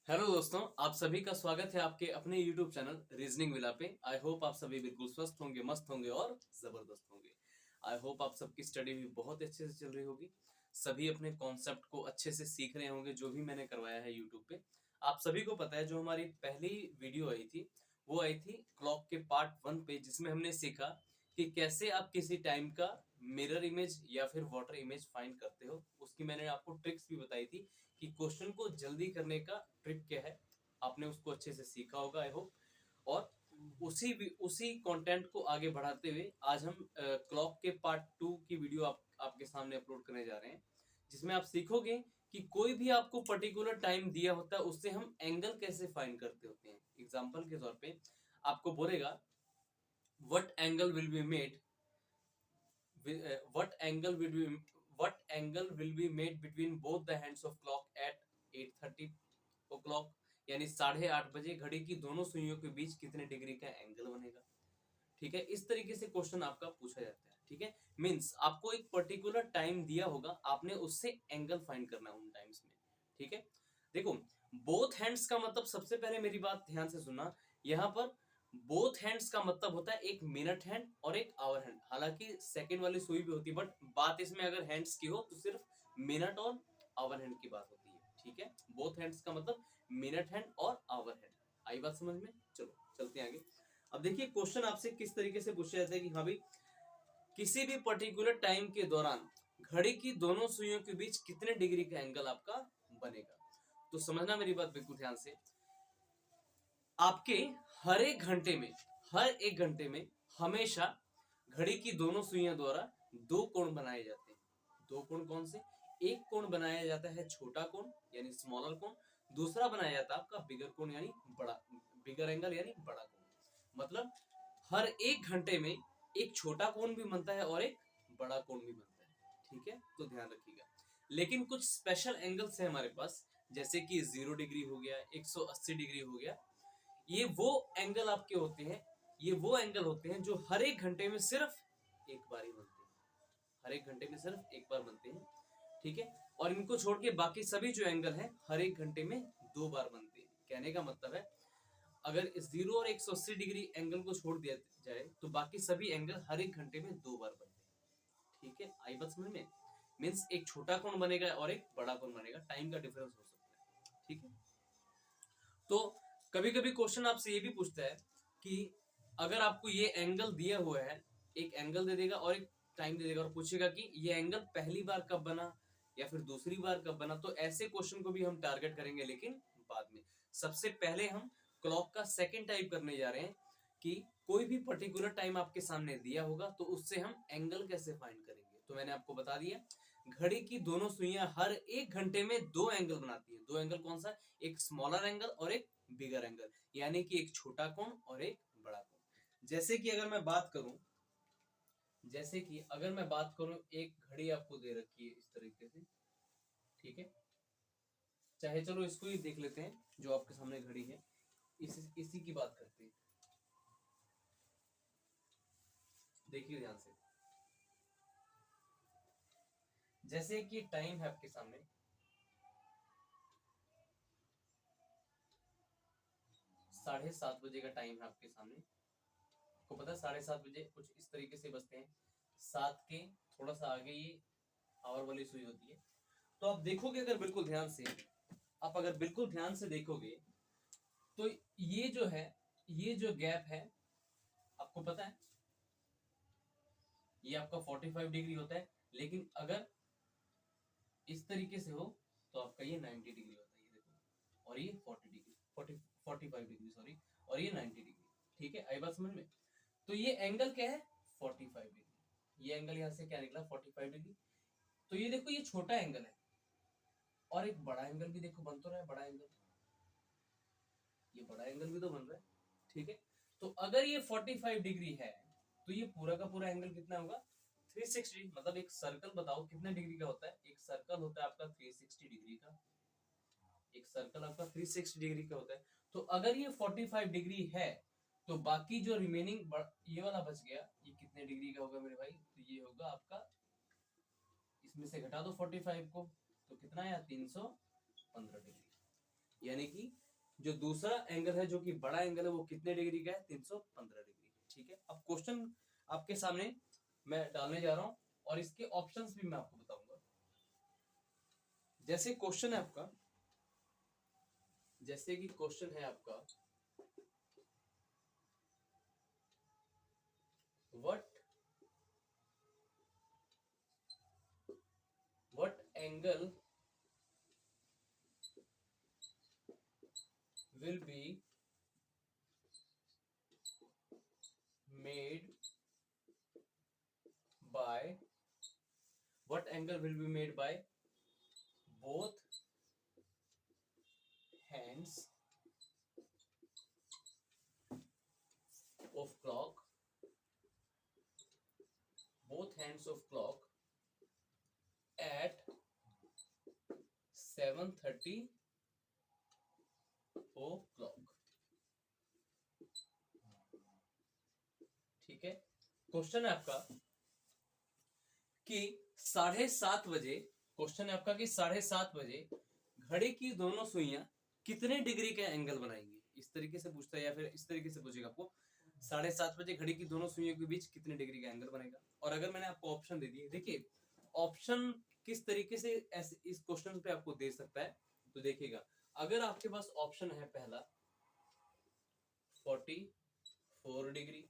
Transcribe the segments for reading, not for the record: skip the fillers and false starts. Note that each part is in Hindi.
हेलो दोस्तों, आप सभी का स्वागत है आपके अपने YouTube चैनल रीजनिंग विला पे। आई होप आप सभी बिल्कुल स्वस्थ होंगे, मस्त होंगे और जबरदस्त होंगे। आई होप आप सबकी स्टडी भी बहुत अच्छे से चल रही होगी। सभी अपने कॉन्सेप्ट को अच्छे से सीख रहे होंगे जो भी मैंने करवाया है YouTube पे। आप सभी को पता है जो हमारी पहली वीडियो आई थी वो आई थी क्लॉक के पार्ट 1 पे, जिसमें हमने सीखा कि कैसे आप किसी टाइम का मिरर इमेज या फिर वाटर इमेज फाइंड करते हो। उसकी मैंने आपको ट्रिक्स भी बताई थी कि क्वेश्चन को जल्दी करने का ट्रिक क्या है। आपने उसको अच्छे से सीखा होगा आई होप। और उसी कंटेंट को आगे बढ़ाते हुए आज हम क्लॉक के पार्ट 2 की वीडियो आपके सामने अपलोड करने जा रहे हैं, जिसमें आप सीखोगे कि कोई भी आपको पर्टिकुलर टाइम दिया होता है उससे हम एंगल कैसे फाइंड करते होते हैं। एग्जाम्पल के तौर पे आपको बोलेगा what angle will be made what angle will be what angle will be made between both the hands of clock at 8:30 o'clock, यानी 8:30 बजे घड़ी की दोनों सुइयों के बीच कितने डिग्री का एंगल बनेगा। ठीक है, इस तरीके से क्वेश्चन आपका पूछा जाता है। ठीक है, मींस आपको एक पर्टिकुलर टाइम दिया होगा, आपने उससे एंगल फाइंड करना है उन टाइम्स में। ठीक है, देखो बोथ हैंड्स का मतलब, सबसे पहले मेरी बात ध्यान से सुनना। यहाँ पर बोथ हैंड्स का मतलब होता है एक मिनट हैंड और एक आवर हैंड। हालांकि सेकंड वाली सुई भी होती है, बट बात इसमें अगर हैंड्स की हो तो सिर्फ मिनट और आवर हैंड की बात होती है। ठीक है, बोथ हैंड्स का मतलब मिनट हैंड और आवर हैंड। आई बात समझ में? चलो चलते हैं आगे। अब देखिए क्वेश्चन आपसे किस तरीके से पूछा जाता है कि हाँ भाई, किसी भी पर्टिकुलर टाइम के दौरान घड़ी की दोनों सुइयों के बीच कितने डिग्री का एंगल आपका बनेगा। तो समझना मेरी बात बिल्कुल ध्यान से। आपके हर एक घंटे में हमेशा घड़ी की दोनों सुइयों द्वारा दो कोण बनाए जाते हैं। दो कोण कौन से? एक कोण बनाया जाता है छोटा कोण यानी स्मॉलर कोण, दूसरा बनाया जाता है आपका बिगर कोण यानी बड़ा, बिगर एंगल यानी बड़ा कोण। मतलब हर एक घंटे में एक छोटा कोण भी बनता है और एक बड़ा कोण भी बनता है। ठीक है, तो ध्यान रखिएगा। लेकिन कुछ स्पेशल एंगल्स है हमारे पास, जैसे कि 0 डिग्री हो गया, 180 डिग्री हो गया। ये वो एंगल आपके होते हैं, ये वो एंगल होते हैं जो हर एक घंटे में सिर्फ एक बार ही बनते हैं। हर एक घंटे में सिर्फ एक बार बनते हैं। ठीक है, और इनको छोड़ के बाकी सभी जो एंगल है हर एक घंटे में 2 बार बनते हैं। कहने का मतलब है अगर 0 और 180 डिग्री एंगल को छोड़ दिया जाए तो बाकी सभी एंगल हर एक घंटे में 2 बार बनते हैं। ठीक है, आई बात समझ में? मीन्स एक छोटा कोण बनेगा और एक बड़ा कोण बनेगा, टाइम का डिफरेंस हो सकता है। ठीक है, तो कभी कभी क्वेश्चन आपसे ये भी पूछता है कि अगर आपको ये एंगल दिया हुआ है, एक एंगल दे देगा और एक टाइम दे देगा और पूछेगा कि ये एंगल पहली बार कब बना या फिर दूसरी बार कब बना। तो ऐसे क्वेश्चन को भी हम टारगेट करेंगे, लेकिन बाद में। सबसे पहले हम क्लॉक का सेकंड टाइप करने जा रहे हैं कि कोई भी पर्टिकुलर टाइम आपके सामने दिया होगा तो उससे हम एंगल कैसे फाइंड करेंगे। तो मैंने आपको बता दिया, घड़ी की दोनों सुइयां हर एक घंटे में दो एंगल बनाती है। दो एंगल कौन सा? एक स्मॉलर एंगल और एक बिगर एंगल, यानी कि एक छोटा कोण और एक बड़ा कोण। जैसे कि अगर मैं बात करूं, एक घड़ी आपको दे रखी है इस तरीके से। ठीक है, चाहे चलो इसको ही देख लेते हैं, जो आपके सामने घड़ी है इसी की बात करते हैं। देखिए ध्यान से, जैसे कि टाइम है आपके सामने 7:30 बजे का टाइम है आपके सामने। आपको पता है 7:30 बजे कुछ इस तरीके से बजते हैं। 7 के थोड़ा सा आगे ये आवर वाली सुई होती है। तो आप देखोगे, अगर बिल्कुल ध्यान से, आप अगर बिल्कुल ध्यान से देखोगे तो ये जो है, ये जो गैप है, आपको पता है ये आपका 45 डिग्री होता है। लेकिन अगर इस तरीके से हो तो आपका ये 90 डिग्री होता है। ये देखो, और ये 40 डिग्री, 45 डिग्री सॉरी, और ये 90 डिग्री। ठीक है, आई बात समझ में? तो ये एंगल क्या है? 45 डिग्री। ये एंगल यहां से क्या निकला? 45 डिग्री। तो ये देखो, ये छोटा एंगल है और एक बड़ा एंगल भी देखो बन तो रहा है। बड़ा एंगल, ये बड़ा एंगल भी तो बन रहा है। ठीक है, तो अगर ये 45 डिग्री है तो ये पूरा का पूरा एंगल कितना होगा? 360। मतलब एक सर्कल बताओ कितने डिग्री का होता है? एक सर्कल होता है आपका 360 डिग्री का। एक सर्कल आपका 360 डिग्री का होता है। तो अगर ये 45 डिग्री है तो बाकी जो रिमेनिंग ये वाला बच गया, ये कितने डिग्री का होगा मेरे भाई? तो ये होगा आपका, इसमें से घटा दो 45 को, तो कितना आया? 315 डिग्री। यानी कि जो दूसरा एंगल है जो कि बड़ा एंगल है वो कितने डिग्री का है, 315 डिग्री। ठीक है, अब क्वेश्चन आपके सामने मैं डालने जा रहा हूं और इसके ऑप्शंस भी मैं आपको बताऊंगा। जैसे क्वेश्चन है आपका, जैसे कि क्वेश्चन है आपका, what angle will be made by both hands of clock, at 7:30 o'clock। ठीक है, क्वेश्चन है आपका कि 7:30 बजे, क्वेश्चन है आपका कि 7:30 बजे घड़ी की दोनों सुइयां कितने डिग्री का एंगल बनाएंगी। इस तरीके से पूछता है या फिर इस तरीके से पूछेगा आपको, 7:30 बजे घड़ी की दोनों सुइयों के बीच कितने डिग्री का एंगल बनेगा। और अगर मैंने आपको ऑप्शन दे दिए, देखिए ऑप्शन किस तरीके से इस क्वेश्चन पे आपको दे सकता है, तो देखिएगा अगर आपके पास ऑप्शन है पहला 44 डिग्री,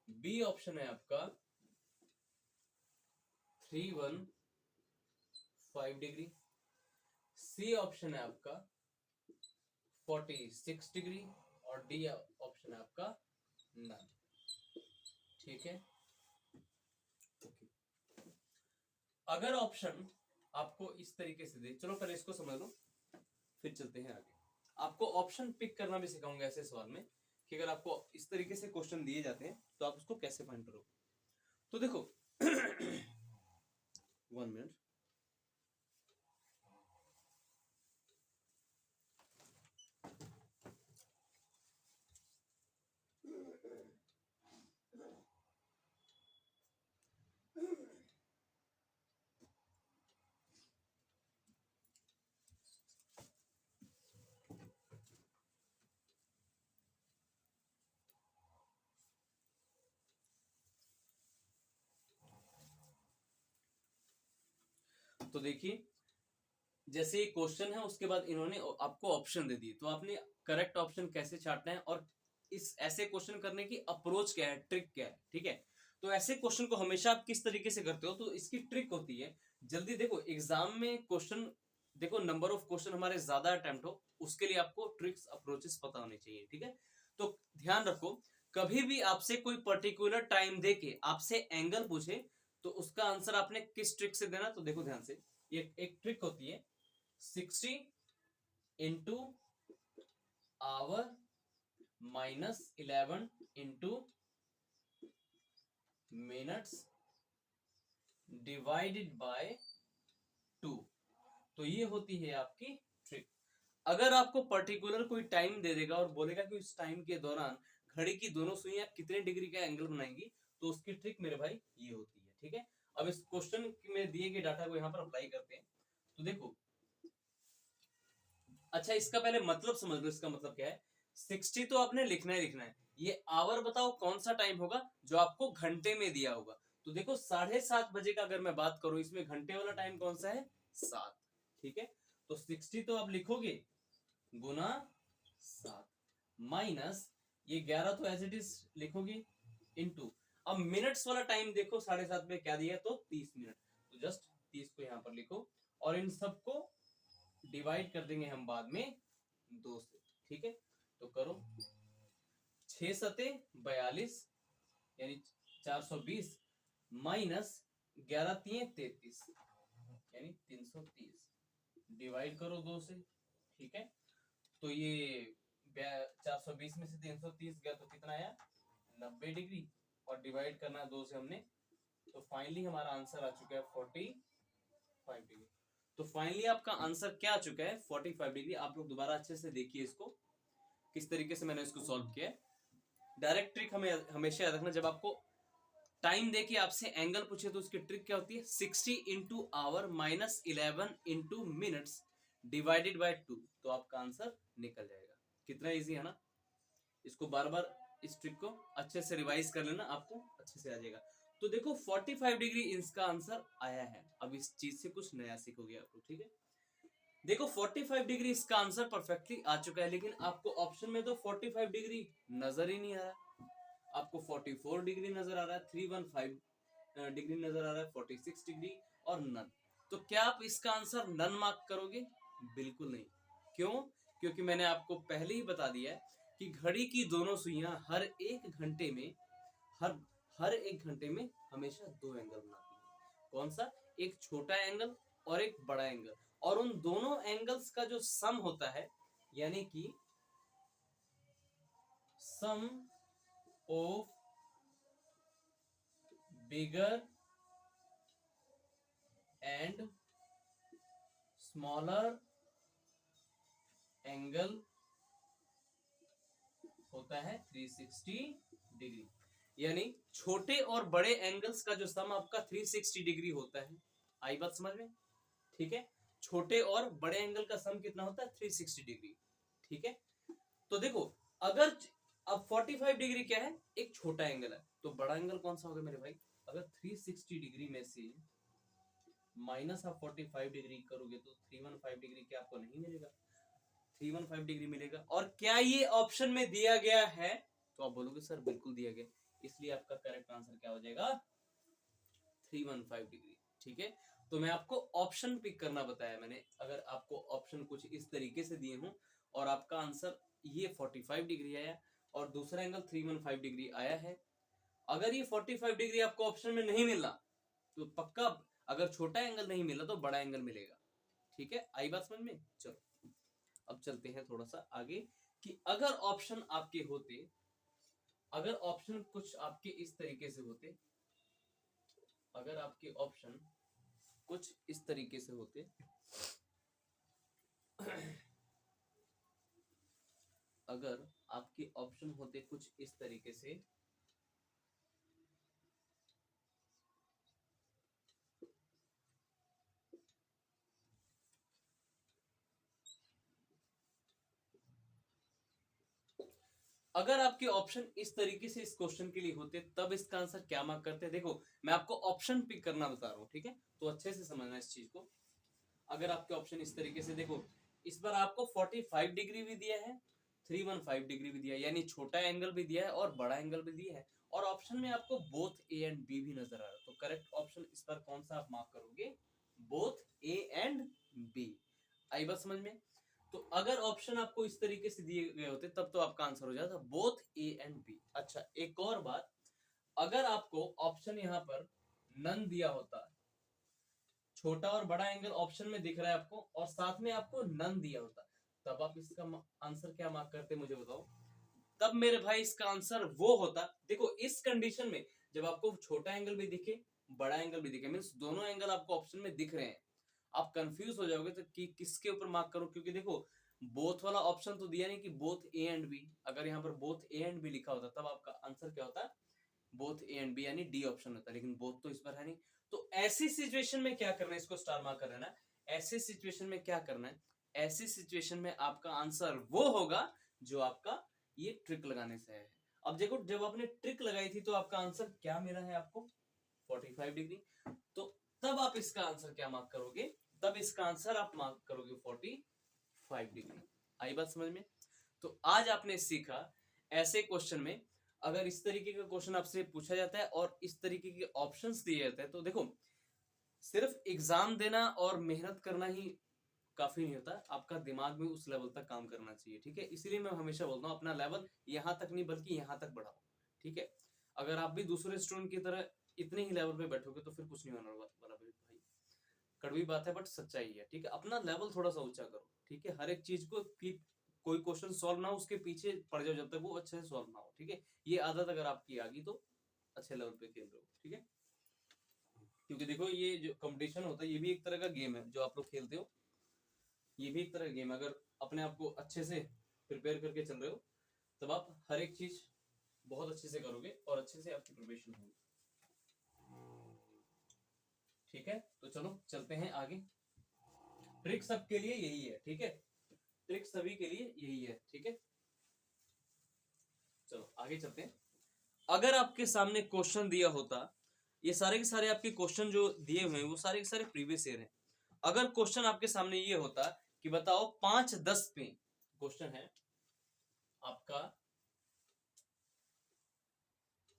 बी ऑप्शन है आपका 315 डिग्री, सी ऑप्शन है आपका 46 डिग्री और डी ऑप्शन है आपका नन। ठीक है, अगर ऑप्शन आपको इस तरीके से दे, चलो पहले इसको समझ लो फिर चलते हैं आगे। आपको ऑप्शन पिक करना भी सिखाऊंगा ऐसे सवाल में, कि अगर आपको इस तरीके से क्वेश्चन दिए जाते हैं तो आप उसको कैसे फाइंड करोगे। तो देखो 1 मिनट, तो देखिए जैसे ये क्वेश्चन है उसके बाद इन्होंने आपको ऑप्शन दे दिए, तो आपने करेक्ट ऑप्शन कैसे छांटना है और इस ऐसे क्वेश्चन करने की अप्रोच क्या है, ट्रिक क्या है। ठीक है, तो ऐसे क्वेश्चन को हमेशा आप किस तरीके से करते हो, तो इसकी ट्रिक होती है, जल्दी देखो एग्जाम में क्वेश्चन, देखो नंबर ऑफ क्वेश्चन हमारे ज्यादा अटेम्प्ट हो उसके लिए आपको ट्रिक्स अप्रोचेस पता होने चाहिए। ठीक है, तो ध्यान रखो कभी भी आपसे कोई पर्टिकुलर टाइम देके आपसे एंगल पूछे तो उसका आंसर आपने किस ट्रिक से देना, तो देखो ध्यान से, ये एक ट्रिक होती है 60 into our minus 11 into minutes divided by 2। तो ये होती है आपकी ट्रिक। अगर आपको पर्टिकुलर कोई टाइम दे देगा और बोलेगा कि उस टाइम के दौरान घड़ी की दोनों सुइयां कितने डिग्री का एंगल बनाएंगी, तो उसकी ट्रिक मेरे भाई ये होती है। ठीक है, अब इस क्वेश्चन में दिए गए डाटा को यहाँ पर अप्लाई करते हैं। तो देखो, अच्छा इसका पहले मतलब समझ लो, इसका मतलब क्या है। 60 तो आपने लिखना ही लिखना है, ये आवर बताओ कौन सा टाइम होगा जो आपको घंटे में दिया होगा। तो देखो 7:30 बजे का अगर मैं बात करूं, इसमें घंटे वाला टाइम कौन सा है, 7। ठीक है, तो 60 तो आप लिखोगे गुना 7 माइनस ये 11 तो एज इट इज लिखोगे इनटू, अब मिनट्स वाला टाइम देखो 7:30 में क्या दिया, तो 30 मिनट, तो जस्ट 30 को यहां पर लिखो और इन सबको डिवाइड कर देंगे हम बाद में 2 से। ठीक है, तो करो 6 सते 42 यानी 420 माइनस 11 तिये 33 यानी 330, डिवाइड करो 2 से। ठीक है, तो ये 420 में से 330 गया तो कितना आया, 90 डिग्री, और डिवाइड करना 2 से हमने, तो फाइनली हमारा आंसर आ चुका है 45 डिग्री। तो फाइनली आपका आंसर क्या आ चुका है, 45 डिग्री। आप लोग दोबारा अच्छे से देखिए इसको किस तरीके से मैंने इसको सॉल्व किया है। डायरेक्ट ट्रिक हमें हमेशा याद रखना, जब आपको टाइम देके आपसे एंगल पूछे तो उसकी ट्रिक क्या होती है, 60 into our minus 11 into minutes divided by 2, तो आपका आंसर निकल जाएगा। कितना इजी है ना। इसको बार बार इस ट्रिक को अच्छे से रिवाइज कर लेना, आपको अच्छे से आ जाएगा। तो देखो 45 डिग्री इसका आंसर आया है। अब इस चीज से कुछ नया सीखोगे आप लोग, ठीक है। देखो 45 डिग्री इसका आंसर परफेक्टली आ चुका है, लेकिन आपको ऑप्शन में तो 45 डिग्री नजर ही नहीं आ रहा। आपको 44 डिग्री नजर आ रहा है, 315 डिग्री नजर आ रहा है, 46 डिग्री और नन। तो क्या आप इसका आंसर नन मार्क करोगे? बिल्कुल नहीं। क्यों? क्योंकि मैंने आपको पहले ही बता दिया है कि घड़ी की दोनों सुइयां हर एक घंटे में हमेशा दो एंगल बनाती है। कौन सा? एक छोटा एंगल और एक बड़ा एंगल, और उन दोनों एंगल्स का जो सम होता है, यानी कि sum of bigger and smaller angle होता है 360 डिग्री। यानी छोटे और बड़े एंगल्स का जो सम आपका 360 डिग्री होता है। आई बात समझ में? ठीक है, छोटे और बड़े एंगल का सम कितना होता है? 360 डिग्री। ठीक है, तो देखो अगर अब 45 डिग्री क्या है? एक छोटा एंगल है, तो बड़ा एंगल कौन सा होगा मेरे भाई? अगर 360 डिग्री में से माइनस आप 45 डिग्री करोगे तो 315 डिग्री क्या आपको नहीं मिलेगा? 315 डिग्री मिलेगा। और क्या ये ऑप्शन में दिया गया है? तो आप बोलोगे सर बिल्कुल दिया गया, इसलिए आपका करेक्ट आंसर क्या हो जाएगा? 315 डिग्री। ठीक है, तो मैं आपको ऑप्शन पिक करना बताया मैंने। अगर आपको ऑप्शन कुछ इस तरीके से दिए हों और आपका आंसर ये 45 डिग्री आया और दूसरा एंगल 315 डिग्री आया है, अगर ये 45 डिग्री आपको ऑप्शन में नहीं मिला तो पक्का, अगर छोटा एंगल नहीं मिला तो बड़ा एंगल मिलेगा। ठीक है, आई बात समझ में? चलो अब चलते हैं थोड़ा सा आगे कि अगर ऑप्शन आपके होते, अगर ऑप्शन कुछ आपके इस तरीके से होते, अगर आपके ऑप्शन कुछ इस तरीके से होते अगर आपके ऑप्शन होते कुछ इस तरीके से, अगर आपके ऑप्शन इस तरीके से इस क्वेश्चन के लिए होते, तब इसका आंसर क्या मार्क करते? देखो मैं आपको ऑप्शन पिक करना बता रहा हूं, ठीक है, तो अच्छे से समझना इस चीज को। अगर आपके ऑप्शन इस तरीके से, देखो इस बार आपको 45 डिग्री भी दिया है, 315 डिग्री भी दिया है, यानी छोटा एंगल भी दिया है और बड़ा एंगल भी दिया है, और ऑप्शन में आपको बोथ ए एंड बी भी नजर आ रहा है। तो करेक्ट ऑप्शन इस बार कौन सा आप मार्क करोगे? Both A and B. आई बात समझ में? तो अगर ऑप्शन आपको इस तरीके से दिए गए होते तब तो आपका आंसर हो जाता बोथ ए एंड बी। अच्छा एक और बात, अगर आपको ऑप्शन यहाँ पर नन दिया होता, छोटा और बड़ा एंगल ऑप्शन में दिख रहा है आपको और साथ में आपको नन दिया होता, तब आप इसका आंसर क्या मार्क करते मुझे बताओ? तब मेरे भाई इसका आंसर वो होता, देखो इस कंडीशन में जब आपको छोटा एंगल भी दिखे बड़ा एंगल भी दिखे, मीन्स दोनों एंगल आपको ऑप्शन में दिख रहे हैं, आप कंफ्यूज हो जाओगे तो कि किसके ऊपर मार्क करो, क्योंकि देखो बोथ वाला ऑप्शन तो दिया नहीं कि बोथ ए एंड बी। अगर यहाँ पर बोथ ए एंड बी लिखा होता तब आपका आंसर क्या होता? बोथ ए एंड बी, यानी डी ऑप्शन होता, लेकिन बोथ तो इस पर है नहीं। तो ऐसी सिचुएशन में क्या करना है? इसको स्टार मार्क कर लेना। ऐसी सिचुएशन में क्या करना है? ऐसी सिचुएशन में आपका आंसर वो होगा जो आपका ये ट्रिक लगाने से है। अब देखो जब आपने ट्रिक लगाई थी तो आपका आंसर क्या मिला है आपको? 45 डिग्री। तो तब आप इसका आंसर क्या मार्क करोगे? तब इसका आंसर आप मार्क करोगे 45 डिग्री। आई बात समझ में? तो आज आपने सीखा ऐसे क्वेश्चन में अगर इस तरीके का क्वेश्चन आपसे पूछा जाता है और इस तरीके के ऑप्शंस दिए जाते हैं, तो देखो सिर्फ एग्जाम देना और मेहनत करना ही काफी नहीं होता, आपका दिमाग भी उस लेवल तक काम करना चाहिए। ठीक है, इसीलिए मैं हमेशा बोलता हूँ अपना लेवल यहाँ तक नहीं बल्कि यहाँ तक बढ़ाओ। ठीक है, अगर आप भी दूसरे स्टूडेंट की तरह इतने ही लेवल पे बैठोगे तो फिर कुछ नहीं होने वाला भाई। कड़वी बात है बट सच्चाई है। ठीक है, अपना लेवल थोड़ा सा ऊंचा करो। ठीक है, हर एक चीज को कोई क्वेश्चन सॉल्व ना हो उसके पीछे पड़ जाओ जब तक वो अच्छे से सॉल्व ना हो। ठीक है, ये आदत अगर आपकी आ गई तो अच्छे लेवल पे खेल रहे हो। ठीक है, क्योंकि देखो ये जो कंपटीशन होता है ये भी एक तरह का गेम है जो आप लोग खेलते हो, ये भी एक तरह का गेम है। अगर अपने आप को अच्छे से प्रिपेयर करके चल रहे हो तब आप हर एक चीज बहुत अच्छे से करोगे और अच्छे से आपकी प्रिपरेशन होगी। ठीक है, तो चलो चलते हैं आगे। ट्रिक सबके लिए यही है, ठीक है, ट्रिक सभी के लिए यही है, ठीक है। चलो आगे चलते हैं। अगर आपके सामने क्वेश्चन दिया होता, ये सारे के सारे आपके क्वेश्चन जो दिए हुए हैं वो सारे के सारे प्रीवियस ईयर हैं। अगर क्वेश्चन आपके सामने ये होता कि बताओ 5:10 पे, क्वेश्चन है आपका,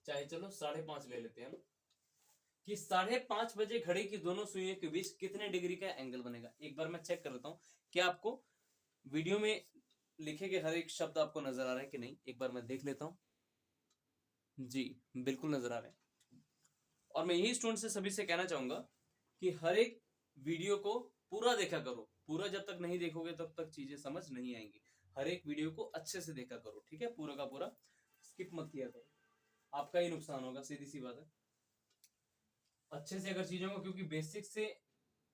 चाहे चलो 5:30 ले लेते हैं हम, कि 5:30 बजे घड़ी की दोनों सुइयों के बीच कितने डिग्री का एंगल बनेगा। एक बार मैं चेक कर लेता हूं क्या आपको वीडियो में लिखे गए हर एक शब्द आपको नजर आ रहे हैं कि नहीं, एक बार मैं देख लेता हूं। जी बिल्कुल नजर आ रहे हैं। और मैं यही स्टूडेंट से सभी से कहना चाहूंगा कि हर एक वीडियो को पूरा देखा करो, पूरा जब तक नहीं देखोगे तब तक चीजें समझ नहीं आएंगी। हर एक वीडियो को अच्छे से देखा करो, ठीक है, पूरा का पूरा स्किप मत किया करो, आपका ही नुकसान होगा, सीधी सी बात है। अच्छे से अगर चीजों को, क्योंकि बेसिक से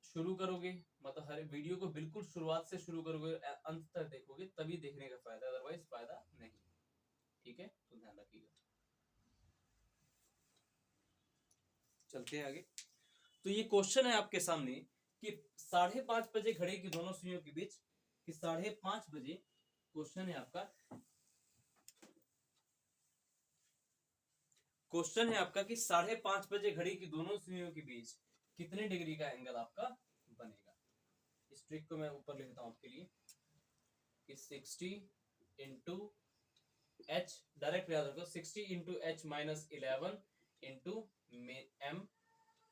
शुरू करोगे, मतलब हर वीडियो को बिल्कुल शुरुआत से शुरू करोगे, अंत तक देखोगे, तभी देखने का फायदा, अदरवाइज फायदा नहीं, ठीक है, तो ध्यान रखिएगा। चलते हैं आगे। तो ये क्वेश्चन है आपके सामने कि 5:30 बजे घड़ी की दोनों सुइयों के बीच, कि 5:30 बजे, क्वेश्चन है आपका, क्वेश्चन है आपका कि 5:30 बजे घड़ी की दोनों सुइयों के बीच कितने डिग्री का एंगल आपका बनेगा। इस ट्रिक को मैं ऊपर लिखता हूं आपके लिए कि 60 इंटू एच, डायरेक्ट याद रखो, 60 into H minus 11 into M,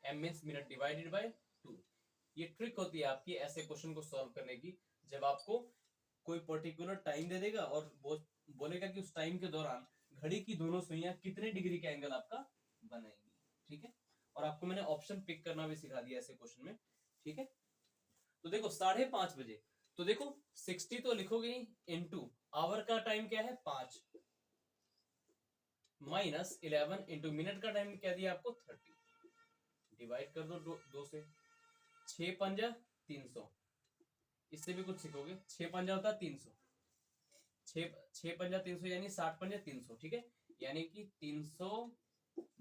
M means minute divided by 2। ये ट्रिक होती है आपकी ऐसे क्वेश्चन को सॉल्व करने की, जब आपको कोई पर्टिकुलर टाइम दे देगा और बोलेगा कि उस टाइम के दौरान घड़ी की दोनों सुइयां कितने डिग्री का एंगल आपका बनाएंगी, ठीक है। और आपको मैंने ऑप्शन पिक करना भी सिखा दिया ऐसे क्वेश्चन में, ठीक है। तो देखो 5:30 बजे, तो देखो 60 तो लिखोगे इंटू आवर का टाइम क्या है 5, माइनस 11 इंटू मिनट का टाइम क्या दिया आपको 30, डिवाइड कर दो 2 से, 6 पंजा 300, इससे भी कुछ सीखोगे, 6 पंजा होता है 300, 6 पंजा 300 यानी 60 पंजा 300, ठीक है, यानी कि 300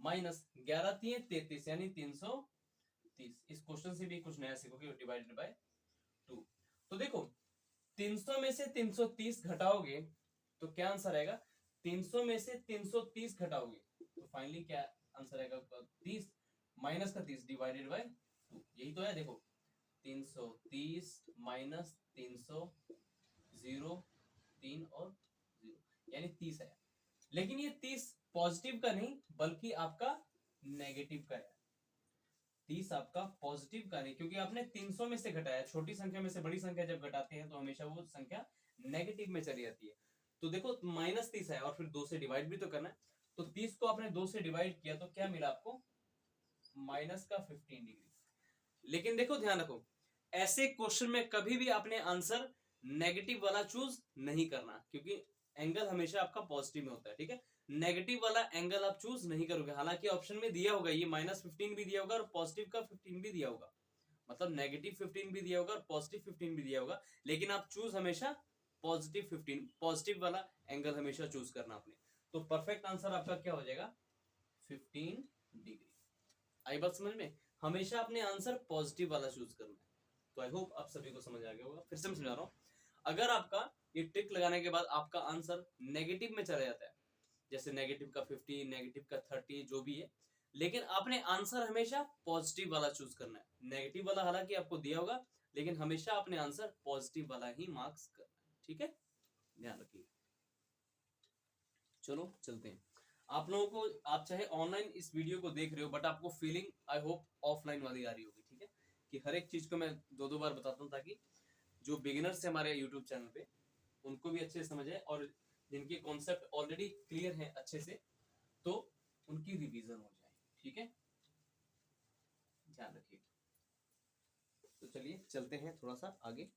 माइनस 11 3 33 यानी 330। इस क्वेश्चन से भी कुछ नया सीखोगे, डिवाइडेड बाय 2। तो देखो 300 में से 330 घटाओगे तो क्या आंसर आएगा, 300 में से 330 घटाओगे तो फाइनली क्या आंसर आएगा, 30 माइनस का 30 डिवाइडेड बाय 2, यही तो है। देखो 330 माइनस 300, 0 3 और 0 यानी 30 है। लेकिन ये 30 पॉजिटिव का नहीं बल्कि आपका नेगेटिव का है, 30 आपका पॉजिटिव का नहीं, क्योंकि आपने 300 में से घटाया, छोटी संख्या में से बड़ी संख्या जब घटाते हैं तो हमेशा वो संख्या नेगेटिव में चली जाती है। तो देखो -30 है और फिर 2 से डिवाइड भी तो करना है, तो 30 को आपने 2 से डिवाइड किया तो क्या मिला आपको, माइनस का 15 डिग्री। लेकिन देखो ध्यान रखो, ऐसे क्वेश्चन में कभी भी आपने आंसर नेगेटिव वाला चूज नहीं करना, क्योंकि एंगल हमेशा आपका पॉजिटिव में होता है, ठीक है। नेगेटिव वाला एंगल आप चूज नहीं करोगे, हालांकि ऑप्शन में दिया होगा ये -15 भी दिया होगा और पॉजिटिव का 15 भी दिया होगा, मतलब नेगेटिव 15 भी दिया होगा और पॉजिटिव 15 भी दिया होगा, लेकिन आप चूज हमेशा पॉजिटिव 15, पॉजिटिव वाला एंगल हमेशा चूज करना आपने। तो परफेक्ट आंसर आपका क्या हो जाएगा, 15 डिग्री। आई बात समझ में, हमेशा अपने आंसर पॉजिटिव वाला चूज करना है। तो आई होप आप सभी को समझ आ गया होगा। फिर से मैं समझा रहा हूँ, अगर आपका ये ट्रिक लगाने के बाद आपका आंसर नेगेटिव में चला जाता है, जैसे नेगेटिव का 15, नेगेटिव का 30 जो भी है, लेकिन आपने आंसर हमेशा पॉजिटिव वाला चूज करना है। नेगेटिव वाला हालांकि आपको दिया होगा, लेकिन हमेशा अपने आंसर पॉजिटिव वाला ही मार्क्स करना है, ठीक है, ध्यान रखिए। चलो चलते हैं। आप लोगों को, आप चाहे ऑनलाइन इस वीडियो को देख रहे हो बट आपको फीलिंग आई होप ऑफलाइन वाली आ रही होगी, ठीक है, कि हर एक चीज को मैं 2-2 बार बताता हूँ ताकि जो बिगिनर्स है हमारे यूट्यूब चैनल पे उनको भी अच्छे से समझ आए, और जिनके कॉन्सेप्ट ऑलरेडी क्लियर है अच्छे से तो उनकी रिवीजन हो जाए, ठीक है, ध्यान रखिए। तो चलिए चलते हैं थोड़ा सा आगे।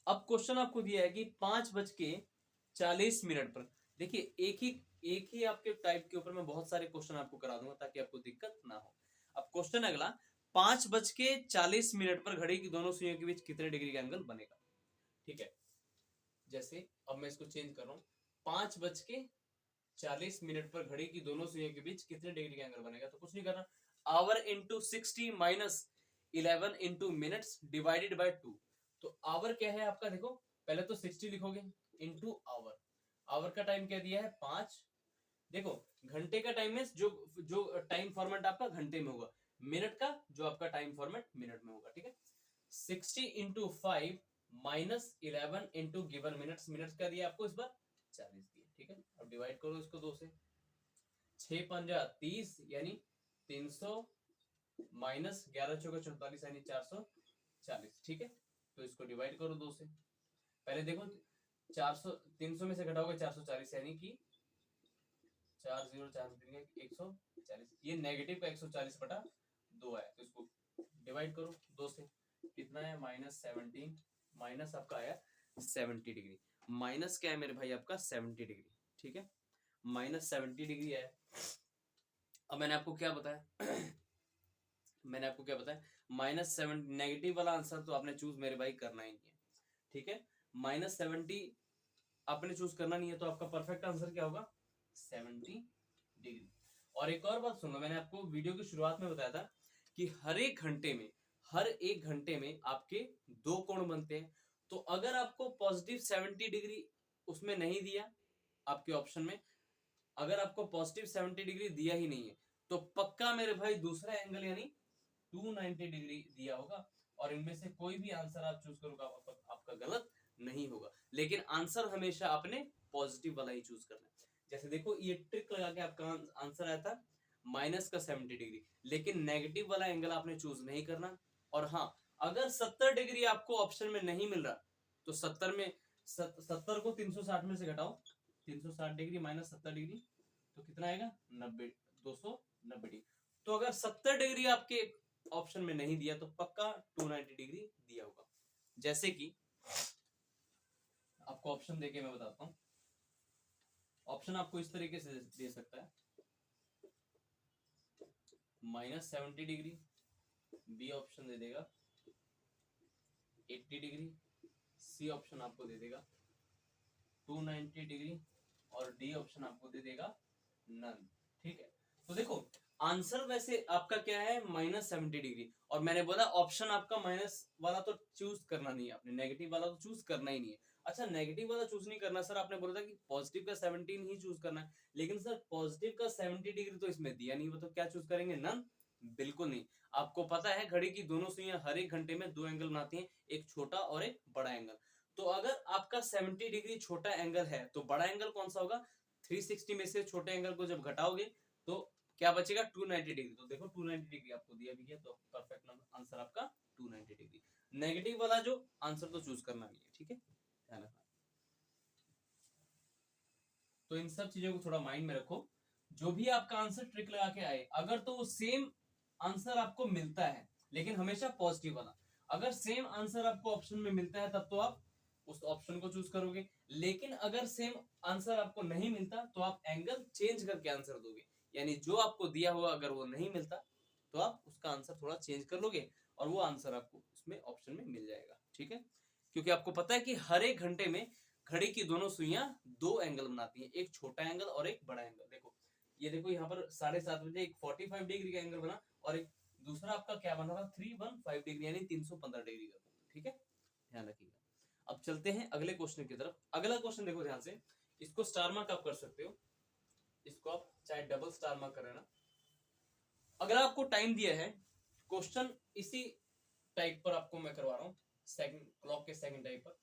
अब क्वेश्चन आपको दिया है कि 5:40 पर, देखिए एक ही आपके टाइप के ऊपर मैं बहुत सारे क्वेश्चन आपको करा दूंगा ताकि आपको दिक्कत ना हो। अब क्वेश्चन अगला, 5:40 पर घड़ी की दोनों सुइयों के बीच कितने डिग्री का एंगल बनेगा, ठीक है। जैसे अब मैं इसको चेंज कर रहा हूँ, 5:40 पर घड़ी की दोनों सुइयों के बीच कितने डिग्री का एंगल बनेगा, तो कुछ नहीं करना, our into 60 minus 11 into minutes divided by 2। तो आवर क्या है आपका, देखो पहले तो 60 लिखोगे इंटू आवर। आवर का टाइम क्या दिया है 5। देखो घंटे का टाइम में जो जो टाइम फॉर्मेट आपका घंटे में होगा, मिनट का जो आपका टाइम फॉर्मेट मिनट में होगा, ठीक है। 60 into 5 minus 11 into given minutes, minutes का दिया आपको इस बार 40 दिया, ठीक है। अब डिवाइड करो इसको 2 से, 6 पंजा 30 यानी 300 माइनस 11 चौका 44 यानी 440, ठीक है। तो इसको डिवाइड करो 2 से, पहले देखो 400 300 में से घटाओगे 440 यानी कि 140, ये नेगेटिव का 140 बटा 2 है, तो इसको डिवाइड करो 2 से, कितना है -17, माइनस आपका आया 70 डिग्री। माइनस क्या है मेरे भाई आपका 70 डिग्री, ठीक है, -70 डिग्री है। अब मैंने आपको क्या बताया मैंने आपको क्या बताया, -7 नेगेटिव वाला आंसर तो आपने चूज मेरे भाई करना ही नहीं है, ठीक है। -70 आपने चूज करना नहीं है, तो आपका परफेक्ट आंसर क्या होगा 70 डिग्री। और एक और बात सुनो, मैंने आपको वीडियो की शुरुआत में बताया था कि हर एक घंटे में आपके 2 कोण बनते हैं। तो अगर आपको पॉजिटिव 70 डिग्री उसमें नहीं दिया आपके ऑप्शन में, अगर आपको पॉजिटिव 70 डिग्री दिया ही नहीं है, तो पक्का मेरे भाई दूसरा एंगल यानी 290 डिग्री दिया होगा, और इनमें से कोई भी आंसर आप चूज करोगे आपका गलत नहीं होगा। लेकिन आंसर हमेशा आपने पॉजिटिव वाला ही चूज करना है। जैसे देखो ये ट्रिक लगा के आपका आंसर आया था माइनस का 70 डिग्री, लेकिन नेगेटिव वाला एंगल आपने चूज नहीं करना। और हाँ, अगर 70 डिग्री आपको ऑप्शन में नहीं मिल रहा, तो 70 को 360 में से घटाओ, 360 डिग्री माइनस 70 डिग्री, तो कितना आएगा 90, 290 डिग्री। तो अगर 70 डिग्री आपके ऑप्शन में नहीं दिया, तो पक्का 290 डिग्री दिया होगा। जैसे कि आपको ऑप्शन देके मैं बताता हूं, ऑप्शन आपको इस तरीके से दे सकता है, -70 डिग्री, बी ऑप्शन दे देगा 80 डिग्री, सी ऑप्शन आपको दे देगा 290 डिग्री, और डी ऑप्शन आपको दे देगा नन, ठीक है। तो देखो आंसर वैसे आपका क्या है -70 डिग्री, और मैंने बोला ऑप्शन आपका माइनस वाला तो चूज करना नहीं है आपने, नेगेटिव वाला तो चूज करना ही नहीं है। अच्छा नेगेटिव वाला चूज नहीं करना सर, आपने बोला था कि पॉजिटिव का 17 ही चूज करना है, लेकिन सर पॉजिटिव का 70 डिग्री तो इसमें दिया नहीं, वो तो क्या चूज करेंगे नन, बिल्कुल नहीं। आपको पता है घड़ी की दोनों सुइयां हर एक घंटे में 2 एंगल बनाती हैं, एक छोटा और एक बड़ा एंगल। तो अगर आपका 70 डिग्री छोटा एंगल है, तो बड़ा एंगल कौन सा होगा, 360 में से छोटे एंगल को जब घटाओगे तो क्या बचेगा 290 डिग्री। तो देखो 290 डिग्री आपको दिया भी है, तो परफेक्ट आंसर आपका 290 डिग्री। नेगेटिव वाला जो आंसर तो चूज करना नहीं है, ठीक है, ध्यान रखना। तो इन सब चीजों को थोड़ा माइंड में रखो, जो भी आपका आंसर ट्रिक लगा के आए, अगर तो वो सेम आंसर आपको मिलता है, लेकिन हमेशा पॉजिटिव वाला, अगर सेम आंसर आपको ऑप्शन में मिलता है तब तो आप उस ऑप्शन को चूज करोगे, लेकिन अगर सेम आंसर आपको नहीं मिलता तो आप एंगल चेंज करके आंसर दोगे, यानी जो आपको दिया हुआ अगर वो नहीं मिलता तो आप उसका आंसर थोड़ा चेंज कर लोगे, और वो आंसर आपको उसमें ऑप्शन में मिल जाएगा, ठीक है। क्योंकि आपको पता है कि हर एक घंटे में घड़ी की दोनों सुइयां 2 एंगल बनाती हैं, एक छोटा एंगल और एक बड़ा एंगल। देखो ये देखो यहाँ पर 7:30 बजे एक 45 डिग्री का एंगल बना, और एक दूसरा आपका क्या बना था 315 डिग्री यानी 315 डिग्री का, ठीक है, ध्यान रखिएगा। अब चलते हैं अगले क्वेश्चन की तरफ। अगला क्वेश्चन देखो ध्यान से, इसको स्टार मार्क आप कर सकते हो, इसको आप चाहे डबल स्टार मार्क कर लेना। अगर आपको टाइम दिया है, क्वेश्चन इसी टाइप पर आपको मैं करवा रहा हूं, सेकंड क्लॉक के सेकंड टाइप पर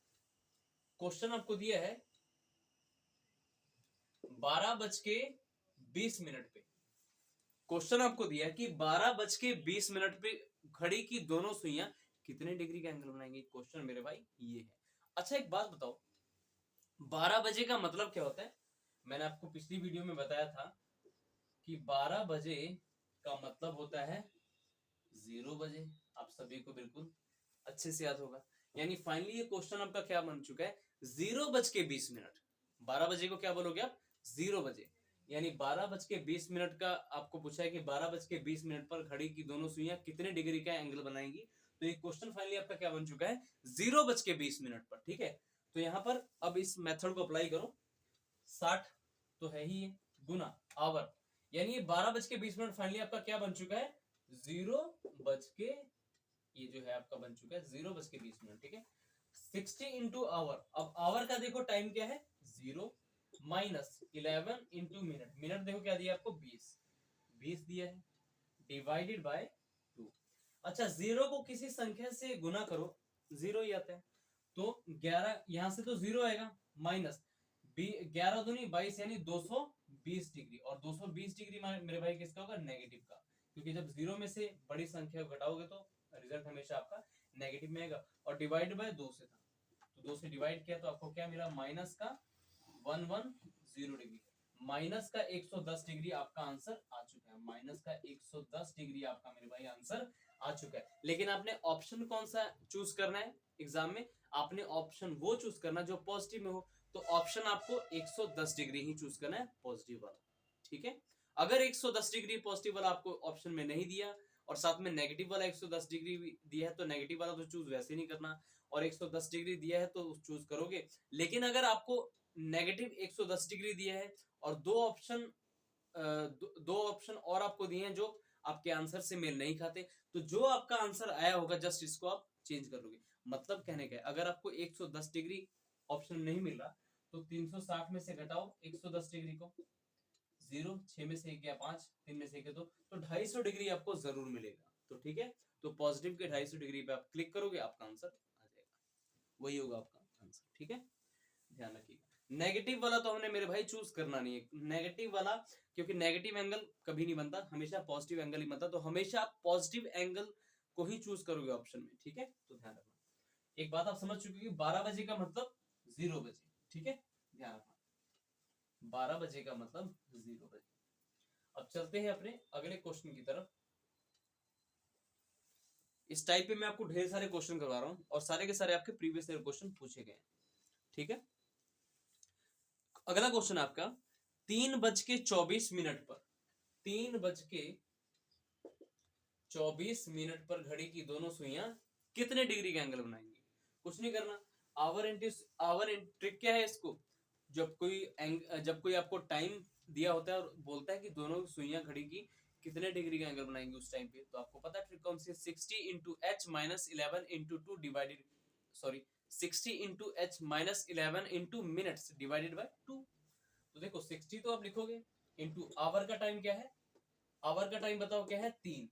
क्वेश्चन आपको दिया है 12:20 पे। क्वेश्चन आपको दिया है कि 12:20 पे घड़ी की दोनों सुइयां कितने डिग्री का एंगल बनाएंगी। क्वेश्चन मेरे भाई ये है। अच्छा एक बात बताओ, 12 बजे का मतलब क्या होता है? मैंने आपको पिछली वीडियो में बताया था कि 12 बजे का मतलब होता है 0 बजे। आप सभी को बिल्कुल अच्छे से याद होगा। यानी फाइनली ये क्वेश्चन आपका क्या बन चुका है, 0:20। 12 बजे को क्या बोलोगे आप, 0 बजे। यानी 12:20 का आपको पूछा है कि 12:20 पर घड़ी की दोनों सुइयां कितने डिग्री का एंगल बनाएंगी। तो ये क्वेश्चन फाइनली आपका क्या बन चुका है, 0:20 पर, ठीक है। तो यहां पर अब इस मेथड को अप्लाई करो, 60 तो है ही है, गुना आवर, यानी 12:20 फाइनली आपका क्या बन चुका है, 0 बज के, ये जो है आपका बन चुका है 0:20, ठीक है। 60 इंटू आवर, अब आवर का देखो टाइम क्या है 0, माइनस 11 इंटू मिनट, मिनट देखो क्या दिया आपको 20 दिया है, डिवाइडेड बाय 2। अच्छा 0 को किसी संख्या से गुना करो, 0 ही आता है, तो 11 यहां से तो 0 आएगा, माइनस 11 दूनी 22 यानी 220 डिग्री, और 220 डिग्री मेरे भाई किसका होगा, नेगेटिव का, क्योंकि जब 0 में से बड़ी संख्या को घटाओगे तो रिजल्ट हमेशा आपका नेगेटिव में आएगा, और डिवाइड बाय 2 से था, तो 2 से डिवाइड किया तो आपको क्या मिला, माइनस का 110 डिग्री, माइनस का 110 डिग्री आपका आंसर आ चुका है, माइनस का 110 डिग्री आपका मेरे भाई आंसर आ चुका है। लेकिन आपने ऑप्शन कौन सा चूज करना है एग्जाम में, आपने ऑप्शन वो चूज करना जो पॉजिटिव में हो, तो ऑप्शन आपको 110 डिग्री ही चूज करना है, पॉजिटिव वाला, ठीक है। अगर 110 डिग्री पॉजिटिव वाला आपको ऑप्शन में नहीं दिया और साथ में नेगेटिव वाला 110 डिग्री दिया है, तो नेगेटिव वाला तो चूज वैसे नहीं करना, और 110 डिग्री दिया है तो चूज करोगे। लेकिन अगर आपको नेगेटिव 110 डिग्री दिया है और दो ऑप्शन और आपको दिए हैं जो आपके आंसर से मेल नहीं खाते, तो जो आपका आंसर आया होगा जस्ट इसको आप चेंज कर लोगे। मतलब कहने का अगर आपको 110 डिग्री ऑप्शन नहीं मिल रहा तो 360 में से घटाओ 110 डिग्री को, 0, 6 में से 1 गया 5, 3 में से 1 2, तो 250 डिग्री आपको जरूर मिलेगा। तो ठीक है, तो पॉजिटिव के 250 डिग्री पे आप क्लिक करोगे, आपका आंसर आ जाएगा, वही होगा आपका आंसर, ठीक है, ध्यान रखिएगा। नेगेटिव वाला तो हमने मेरे भाई चूज करना नहीं है, नेगेटिव वाला, क्योंकि नेगेटिव एंगल कभी नहीं बनता, हमेशा पॉजिटिव एंगल ही बनता, तो हमेशा आप पॉजिटिव एंगल को ही चूज करोगे ऑप्शन में, ठीक है। तो ध्यान रखना, एक बात आप समझ चुके हैं, 12 बजे का मतलब 0 बजे, ठीक है, ध्यान रखना, 12 बजे का मतलब 0 बजे। अब चलते हैं अपने अगले क्वेश्चन की तरफ। इस टाइप पे मैं आपको ढेर सारे क्वेश्चन करवा रहा हूं और सारे के सारे आपके प्रीवियस ईयर क्वेश्चन पूछे गए, ठीक है। अगला क्वेश्चन आपका 3:24 पर, 3:24 पर घड़ी की दोनों सुइयां कितने डिग्री का एंगल बनाएंगी। कुछ नहीं करना, आवर ट्रिक क्या है इसको, जब कोई आपको टाइम दिया होता है और बोलता है कि दोनों सुइयां घड़ी की कितने डिग्री का एंगल बनाएंगे उस टाइम पे, तो आपको पता है ट्रिक कौन सी है, 60 into H minus 11 into two divided, sorry 60 into H minus 11 into minutes divided by 2। तो देखो 60 तो आप लिखोगे, इंटू आवर का टाइम क्या है, आवर का टाइम बताओ क्या है 3,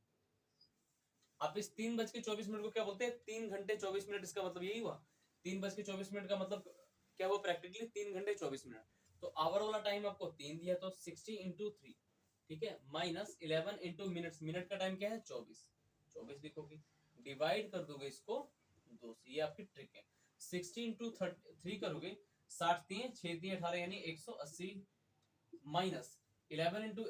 आप इस 3:24 को क्या बोलते हैं, 3 घंटे 24 मिनट, इसका मतलब यही हुआ, 3:24 का मतलब क्या हुआ प्रैक्टिकली 3 घंटे 24 मिनट। तो आवर वाला टाइम आपको 3 दिया, तो 60 इंटू 3, ठीक है, माइनस 11 इंटू मिनट्स, मिनट का टाइम क्या है 24 लिखोगे, डिवाइड कर दोगे इसको 2 से, ये आपकी ट्रिक है। 60 इंटू 3 करोगे, 60 3 6 3 18 यानी 180, माइनस 11 इंटू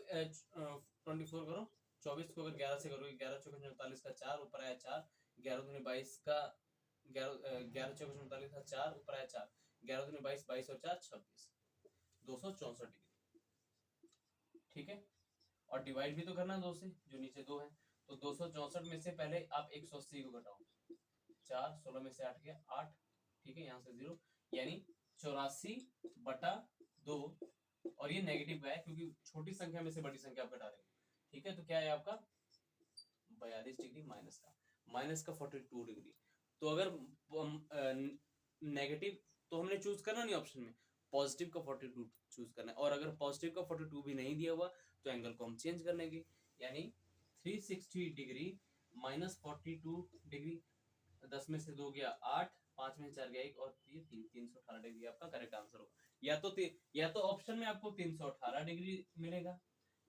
24 करो, 24 को अगर 11 से करोगे, 11 चौके 49 का 4 ऊपर आया 4, 11 दूनी 22 का 11 चौके 49 का 4 ऊपर आया 4, 11 दूनी 22, 22 और 4 26, 264 डिग्री, ठीक है। और डिवाइड भी तो करना 2 से, जो नीचे 2 है, तो 264 में से पहले आप 180 को घटाओ, 4 16 में से 8 गया 8, ठीक है, यहाँ से 0 यानी 84/2, और ये नेगेटिव का है क्योंकि छोटी संख्या में से बड़ी संख्या आप घटा रहे हो, ठीक है। तो क्या है आपका 42 डिग्री माइनस का 42 डिग्री। तो अगर नेगेटिव तो हमने चूज करना नहीं ऑप्शन में, पॉजिटिव का 42 चूज करना है, और अगर पॉजिटिव का 42 भी नहीं दिया हुआ तो एंगल को हम चेंज कर लेंगे, यानी 360 डिग्री माइनस 42 डिग्री, 10 में से 2 गया 8, 5 में 4 गया 1 और 3 318 डिग्री आपका करेक्ट आंसर होगा। या तो ऑप्शन में आपको 318 डिग्री मिलेगा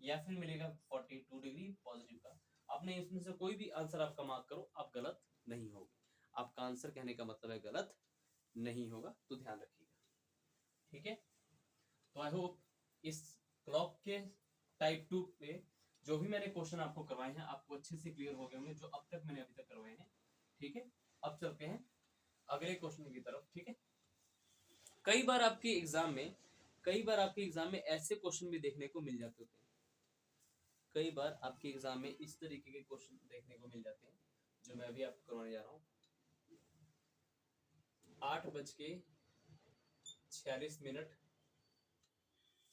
या फिर मिलेगा 42 डिग्री पॉजिटिव का, आपने इसमें से कोई भी आंसर आपका मार्क करो, आप गलत नहीं होगे, आपका आंसर कहने का मतलब है गलत नहीं होगा, तो ध्यान रखिएगा, ठीक है। तो आई होप इस क्लॉक के टाइप 2 पे जो भी मैंने क्वेश्चन आपको करवाए हैं आपको अच्छे से क्लियर हो गए होंगे, जो अब तक मैंने अभी तक करवाए हैं, ठीक है। अब चलते हैं अगले क्वेश्चन की तरफ, ठीक है। कई बार आपके एग्जाम में ऐसे क्वेश्चन भी देखने को मिल जाते होते हैं, कई बार आपके एग्जाम में इस तरीके के क्वेश्चन देखने को मिल जाते हैं जो मैं अभी आपको करवाने जा रहा हूँ। 8:46,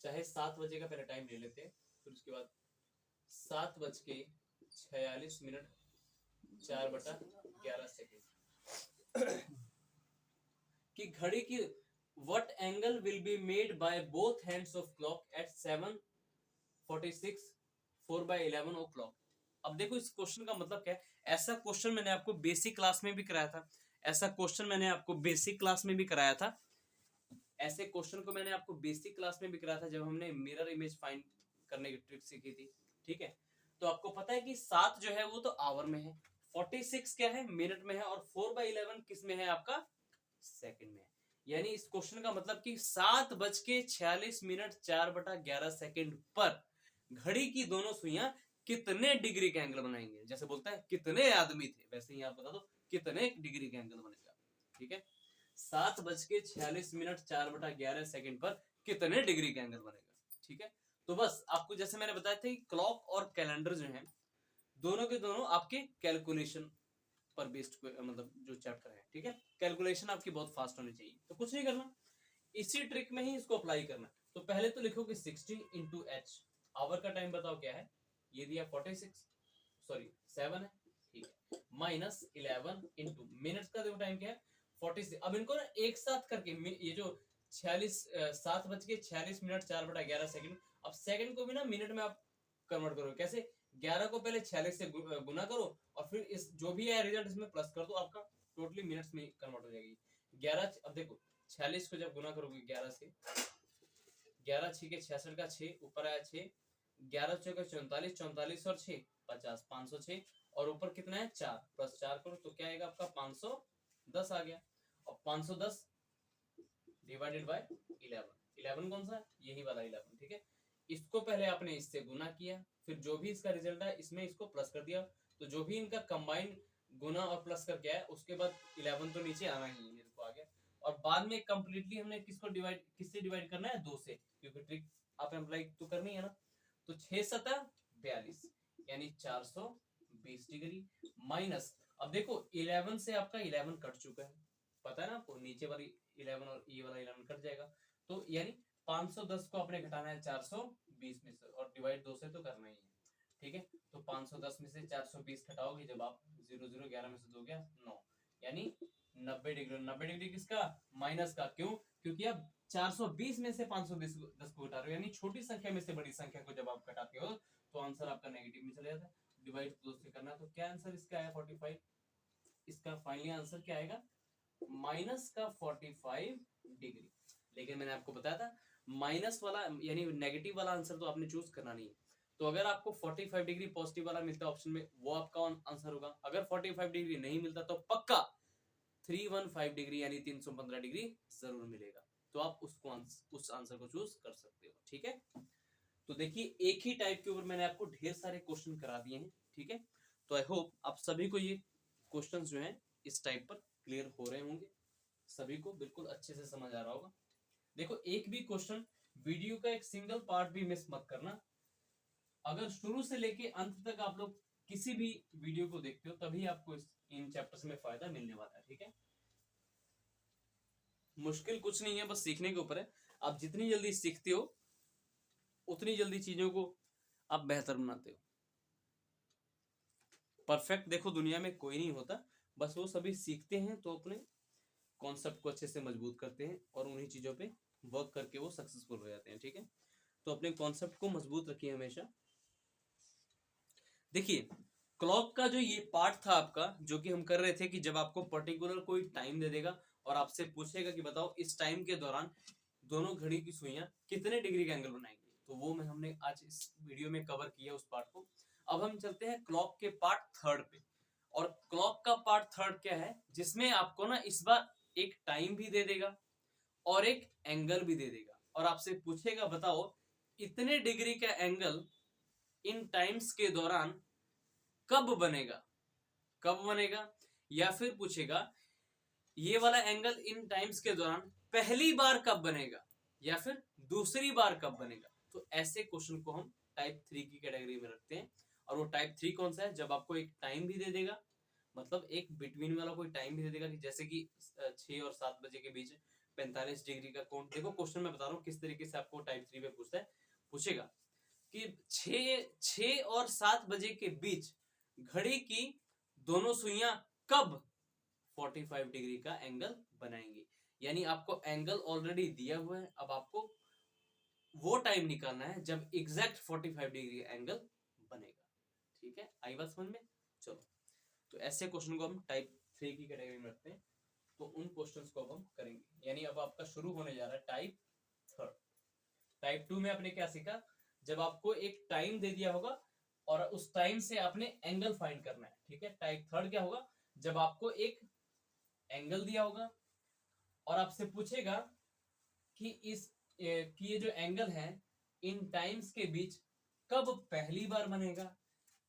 चाहे 7 बजे का पहले टाइम ले लेते हैं, फिर उसके बाद 7:46 4/11 सेकेंड। कि घड़ी की what angle will be made by both hands of clock at 7:46 4/11 o'clock. अब देखो इस क्वेश्चन का मतलब क्या है। ऐसा क्वेश्चन मैंने आपको बेसिक क्लास में भी कराया था, ऐसा क्वेश्चन मैंने आपको बेसिक क्लास में भी कराया था, ऐसे क्वेश्चन को मैंने आपको बेसिक क्लास में भी कराया था जब हमने मिरर इमेज फाइंड करने की ट्रिक सीखी थी। ठीक है, तो आपको पता है कि 7 जो है वो तो आवर में है, 46 क्या है मिनट में है, और 4/11 किस में है आपका सेकंड में है। यानी इस क्वेश्चन का मतलब कि 7:46 4/11 पर घड़ी की दोनों सुइयां कितने डिग्री का एंगल बनाएंगे। जैसे बोलता है कितने आदमी थे, वैसे ही आप बता दो कितने डिग्री का एंगल बनेगा। ठीक है, 7:46 पर कितने डिग्री का एंगल बनेगा। ठीक है, तो बस आपको जैसे मैंने बताया था कि क्लॉक और कैलेंडर जो है दोनों के दोनों आपके कैलकुलेशन पर बेस्ड मतलब जो चैप्टर है। ठीक है, कैलकुलेशन आपकी बहुत फास्ट होनी चाहिए। तो कुछ नहीं करना, इसी ट्रिक में ही इसको अप्लाई करना। तो पहले तो लिखो कि 60 इंटू एच, आवर का टाइम बताओ क्या है, ये दिया 46 सॉरी 7 है, ठीक है, माइनस 11 इंटू मिनट्स का देखो टाइम क्या है 46। अब इनको ना एक साथ करके ये जो 7:46 4/11 अब सेकंड को भी ना मिनट में आप कन्वर्ट करो। कैसे, 11 को पहले 46 से गुना करो और फिर इस जो भी है रिजल्ट इसमें प्लस कर दो, आपका टोटली मिनट्स में कन्वर्ट हो जाएगी। 11 अब देखो 46 को जब गुना करोगे 11 से, 11 6 के 66 का 6 ऊपर आया 6, 11 चौके 44, 44 और 6 50, 506 और ऊपर कितना है 4, प्लस 4 करो तो क्या आएगा आपका 510 आ गया। और 510 डिवाइडेड बाय 11, 11 कौन सा, यही वाला 11। ठीक है, इसको पहले आपने इससे गुना किया, फिर जो भी इसका रिजल्ट है इसमें इसको प्लस कर दिया, तो जो भी इनका कंबाइंड गुना और प्लस करके आया उसके बाद 11 तो नीचे आना ही है, आ गया। और बाद में कंप्लीटली हमने किसको डिवाइड, किससे डिवाइड करना है 2 से, क्योंकि ट्रिक आप अप्लाई तो करनी है ना। तो 6 7 42 यानी 420 डिग्री माइनस, अब देखो 11 से आपका 11 कट चुका है, पता है ना आपको, नीचे वाली 11 और ये वाला 11 कट जाएगा, तो यानी 510 को आपने घटाना है 420 में से और डिवाइड 2 से तो करना ही है। ठीक है, तो 510 में से 420 घटाओगे जब आप 0 0 11 में से 2 गया 9, यानी 90 डिग्री। 90 डिग्री किसका, माइनस का, क्यों, क्योंकि आप 420 में से 510 को घटा रहे हो, यानी छोटी संख्या में से बड़ी संख्या को जब आप घटाते हो तो आंसर आपका नेगेटिव में चला जाता है। डिवाइड 2 से करना, तो क्या आंसर इसका है 45। इसका फाइनली आंसर क्या आएगा, माइनस का 45 डिग्री। लेकिन मैंने आपको बताया था माइनस वाला यानी नेगेटिव वाला आंसर तो आपने चूज करना नहीं है। तो अगर आपको 45 डिग्री पॉजिटिव वाला मिलता है ऑप्शन में, वो आपका आंसर होगा। अगर 45 डिग्री नहीं मिलता तो पक्का 315 डिग्री यानी 315 डिग्री जरूर मिलेगा, तो आप उसको उस आंसर को चूज कर सकते हो। ठीक है, तो देखिए एक ही टाइप के ऊपर मैंने आपको ढेर सारे क्वेश्चन करा दिए हैं। ठीक है, तो आई होप आप सभी को ये क्वेश्चन जो है इस टाइप पर क्लियर हो रहे होंगे, सभी को बिल्कुल अच्छे से समझ आ रहा होगा। देखो एक भी क्वेश्चन, वीडियो का एक सिंगल पार्ट भी मिस मत करना। अगर शुरू से लेके अंत तक आप लोग किसी भी वीडियो को देखते हो तभी आपको इन चैप्टर्स में फायदा मिलने वाला है। ठीक है, मुश्किल कुछ नहीं है, बस सीखने के ऊपर है। आप जितनी जल्दी सीखते हो उतनी जल्दी चीजों को आप बेहतर बनाते हो। परफेक्ट देखो दुनिया में कोई नहीं होता, बस वो सभी सीखते हैं तो अपने कॉन्सेप्ट को अच्छे से मजबूत करते हैं और उन्हीं चीजों पे वर्क करके वो सक्सेसफुल हो जाते हैं। ठीक है, तो अपने कॉन्सेप्ट को मजबूत रखिए हमेशा। देखिए क्लॉक का जो ये पार्ट था आपका, जो कि हम कर रहे थे कि जब आपको पर्टिकुलर कोई टाइम दे देगा और आपसे पूछेगा कि बताओ इस टाइम के दौरान दोनों घड़ी की सुइयां कितने डिग्री का एंगल बनाएंगे, तो वो मैं हमने आज इस वीडियो में कवर किया उस पार्ट को। अब हम चलते हैं क्लॉक के पार्ट थर्ड पे। और क्लॉक का पार्ट थर्ड क्या है, जिसमें आपको ना इस बार एक टाइम भी दे देगा और एक एंगल भी दे देगा और आपसे पूछेगा बताओ इतने डिग्री का एंगल इन टाइम्स के दौरान कब बनेगा, कब बनेगा, या फिर पूछेगा ये वाला एंगल इन टाइम्स के दौरान पहली बार कब बनेगा या फिर दूसरी बार कब बनेगा। तो ऐसे क्वेश्चन को हम टाइप 3 की कैटेगरी में रखते हैं। और वो टाइप 3 कौन सा है, जब आपको एक टाइम भी दे देगा, मतलब एक बिटवीन वाला कोई टाइम भी दे देगा कि जैसे कि 6 और 7 बजे के बीच 45 डिग्री का कोण। देखो क्वेश्चन मैं बता रहा हूँ किस तरीके से आपको टाइप 3 में पूछता है, पूछेगा कि 6 और 7 बजे के बीच घड़ी की दोनों सुइयां कब 45 डिग्री का एंगल बनाएंगे। यानी आपको एंगल ऑलरेडी दिया हुआ है, अब आपको वो टाइम निकालना है जब एग्जैक्ट 45 डिग्री एंगल बनेगा। ठीक है, आई बात समझ में? चलो, तो ऐसे क्वेश्चन को हम टाइप 3 की कैटेगरी में रखते हैं, तो उन क्वेश्चंस को अब हम करेंगे। यानी अब आपका शुरू होने जा रहा है टाइप 3। टाइप 2 में आपने क्या सीखा, जब आपको एक टाइम दे दिया होगा और उस टाइम से आपने एंगल फाइंड करना है। ठीक है, टाइप 3 क्या होगा, जब आपको एक एंगल दिया होगा और आपसे पूछेगा कि ये जो एंगल है इन टाइम्स के बीच कब पहली बार बनेगा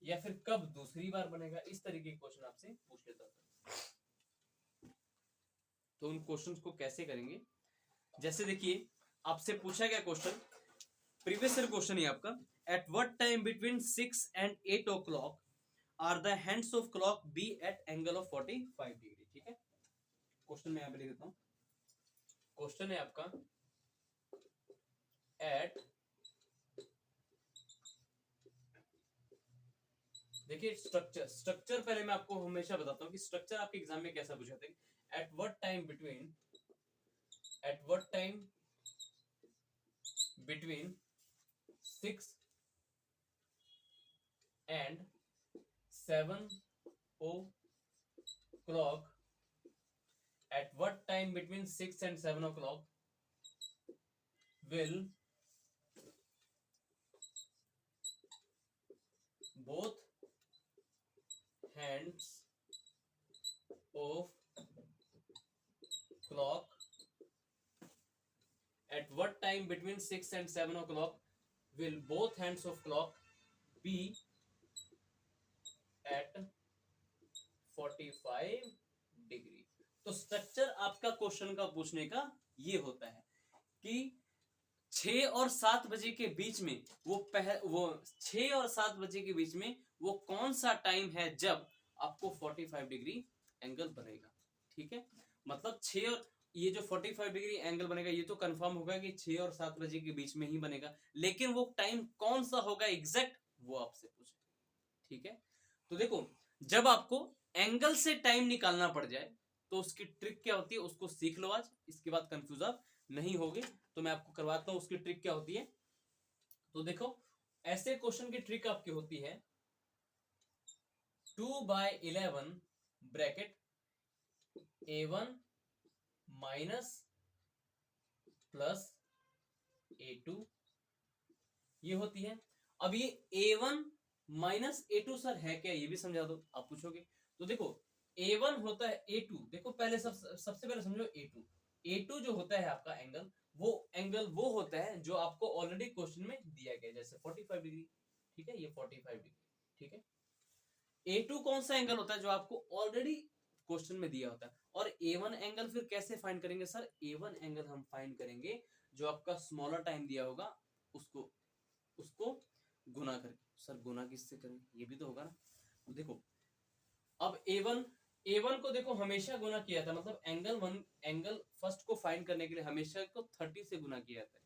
या फिर कब दूसरी बार बनेगा, इस तरीके के क्वेश्चन आपसे पूछ लेता था। तो उन क्वेश्चंस को कैसे करेंगे, जैसे देखिए आपसे पूछा गया क्वेश्चन, प्रीवियस ईयर क्वेश्चन है आपका, at what time between 6 and 8 o'clock are the hands of clock be at angle of 45 degree. ठीक है, क्वेश्चन मैं यहां पे लिख देता हूं। क्वेश्चन है आपका, एट, देखिए स्ट्रक्चर पहले मैं आपको हमेशा बताता हूं कि स्ट्रक्चर आपके एग्जाम में कैसा पूछा था। Eight what time between 6 and 7 o'clock, at what time between 6 and 7 o'clock will both hands of clock, at what time between 6 and 7 o'clock will both hands of clock be at 45 degree. तो स्ट्रक्चर आपका क्वेश्चन का पूछने का ये होता है कि 6 और 7 बजे के बीच में वो 6 और 7 बजे के बीच में वो कौन सा टाइम है जब आपको 45 डिग्री एंगल बनेगा। ठीक है, मतलब 6 और ये जो 45 डिग्री एंगल बनेगा ये तो कंफर्म होगा कि 6 और 7 बजे के बीच में ही बनेगा, लेकिन वो टाइम कौन सा होगा एग्जैक्ट, वो आपसे पूछे। ठीक है, तो देखो जब आपको एंगल से टाइम निकालना पड़ जाए तो उसकी ट्रिक क्या होती है, उसको सीख लो आज, इसके बाद कंफ्यूज आप नहीं होगे। तो मैं आपको करवाता हूं उसकी ट्रिक क्या होती है। तो देखो ऐसे क्वेश्चन की ट्रिक आपकी होती है 2/11 bracket A1 minus plus A2, ये होती है। अब ये A1 माइनस A2 सर है क्या, ये भी समझा दो, आप पूछोगे। तो देखो A1 होता है A2, देखो पहले सबसे पहले समझो A2 जो होता है आपका एंगल वो होता है जो आपको ऑलरेडी क्वेश्चन में दिया गया, जैसे 45 डिग्री। ठीक है, ये 45 डिग्री। ठीक है, A2 कौन सा एंगल होता है जो आपको ऑलरेडी क्वेश्चन में दिया होता है। और A1 एंगल फिर कैसे फाइंड करेंगे सर, A1 एंगल हम फाइंड करेंगे जो आपका स्मॉलर टाइम दिया होगा उसको गुना करके। सर गुना किससे करें, ये भी तो होगा ना। देखो अब A1 को देखो हमेशा गुना किया था, मतलब एंगल फर्स्ट को फाइंड करने के लिए हमेशा को 30 से गुना किया जाता है।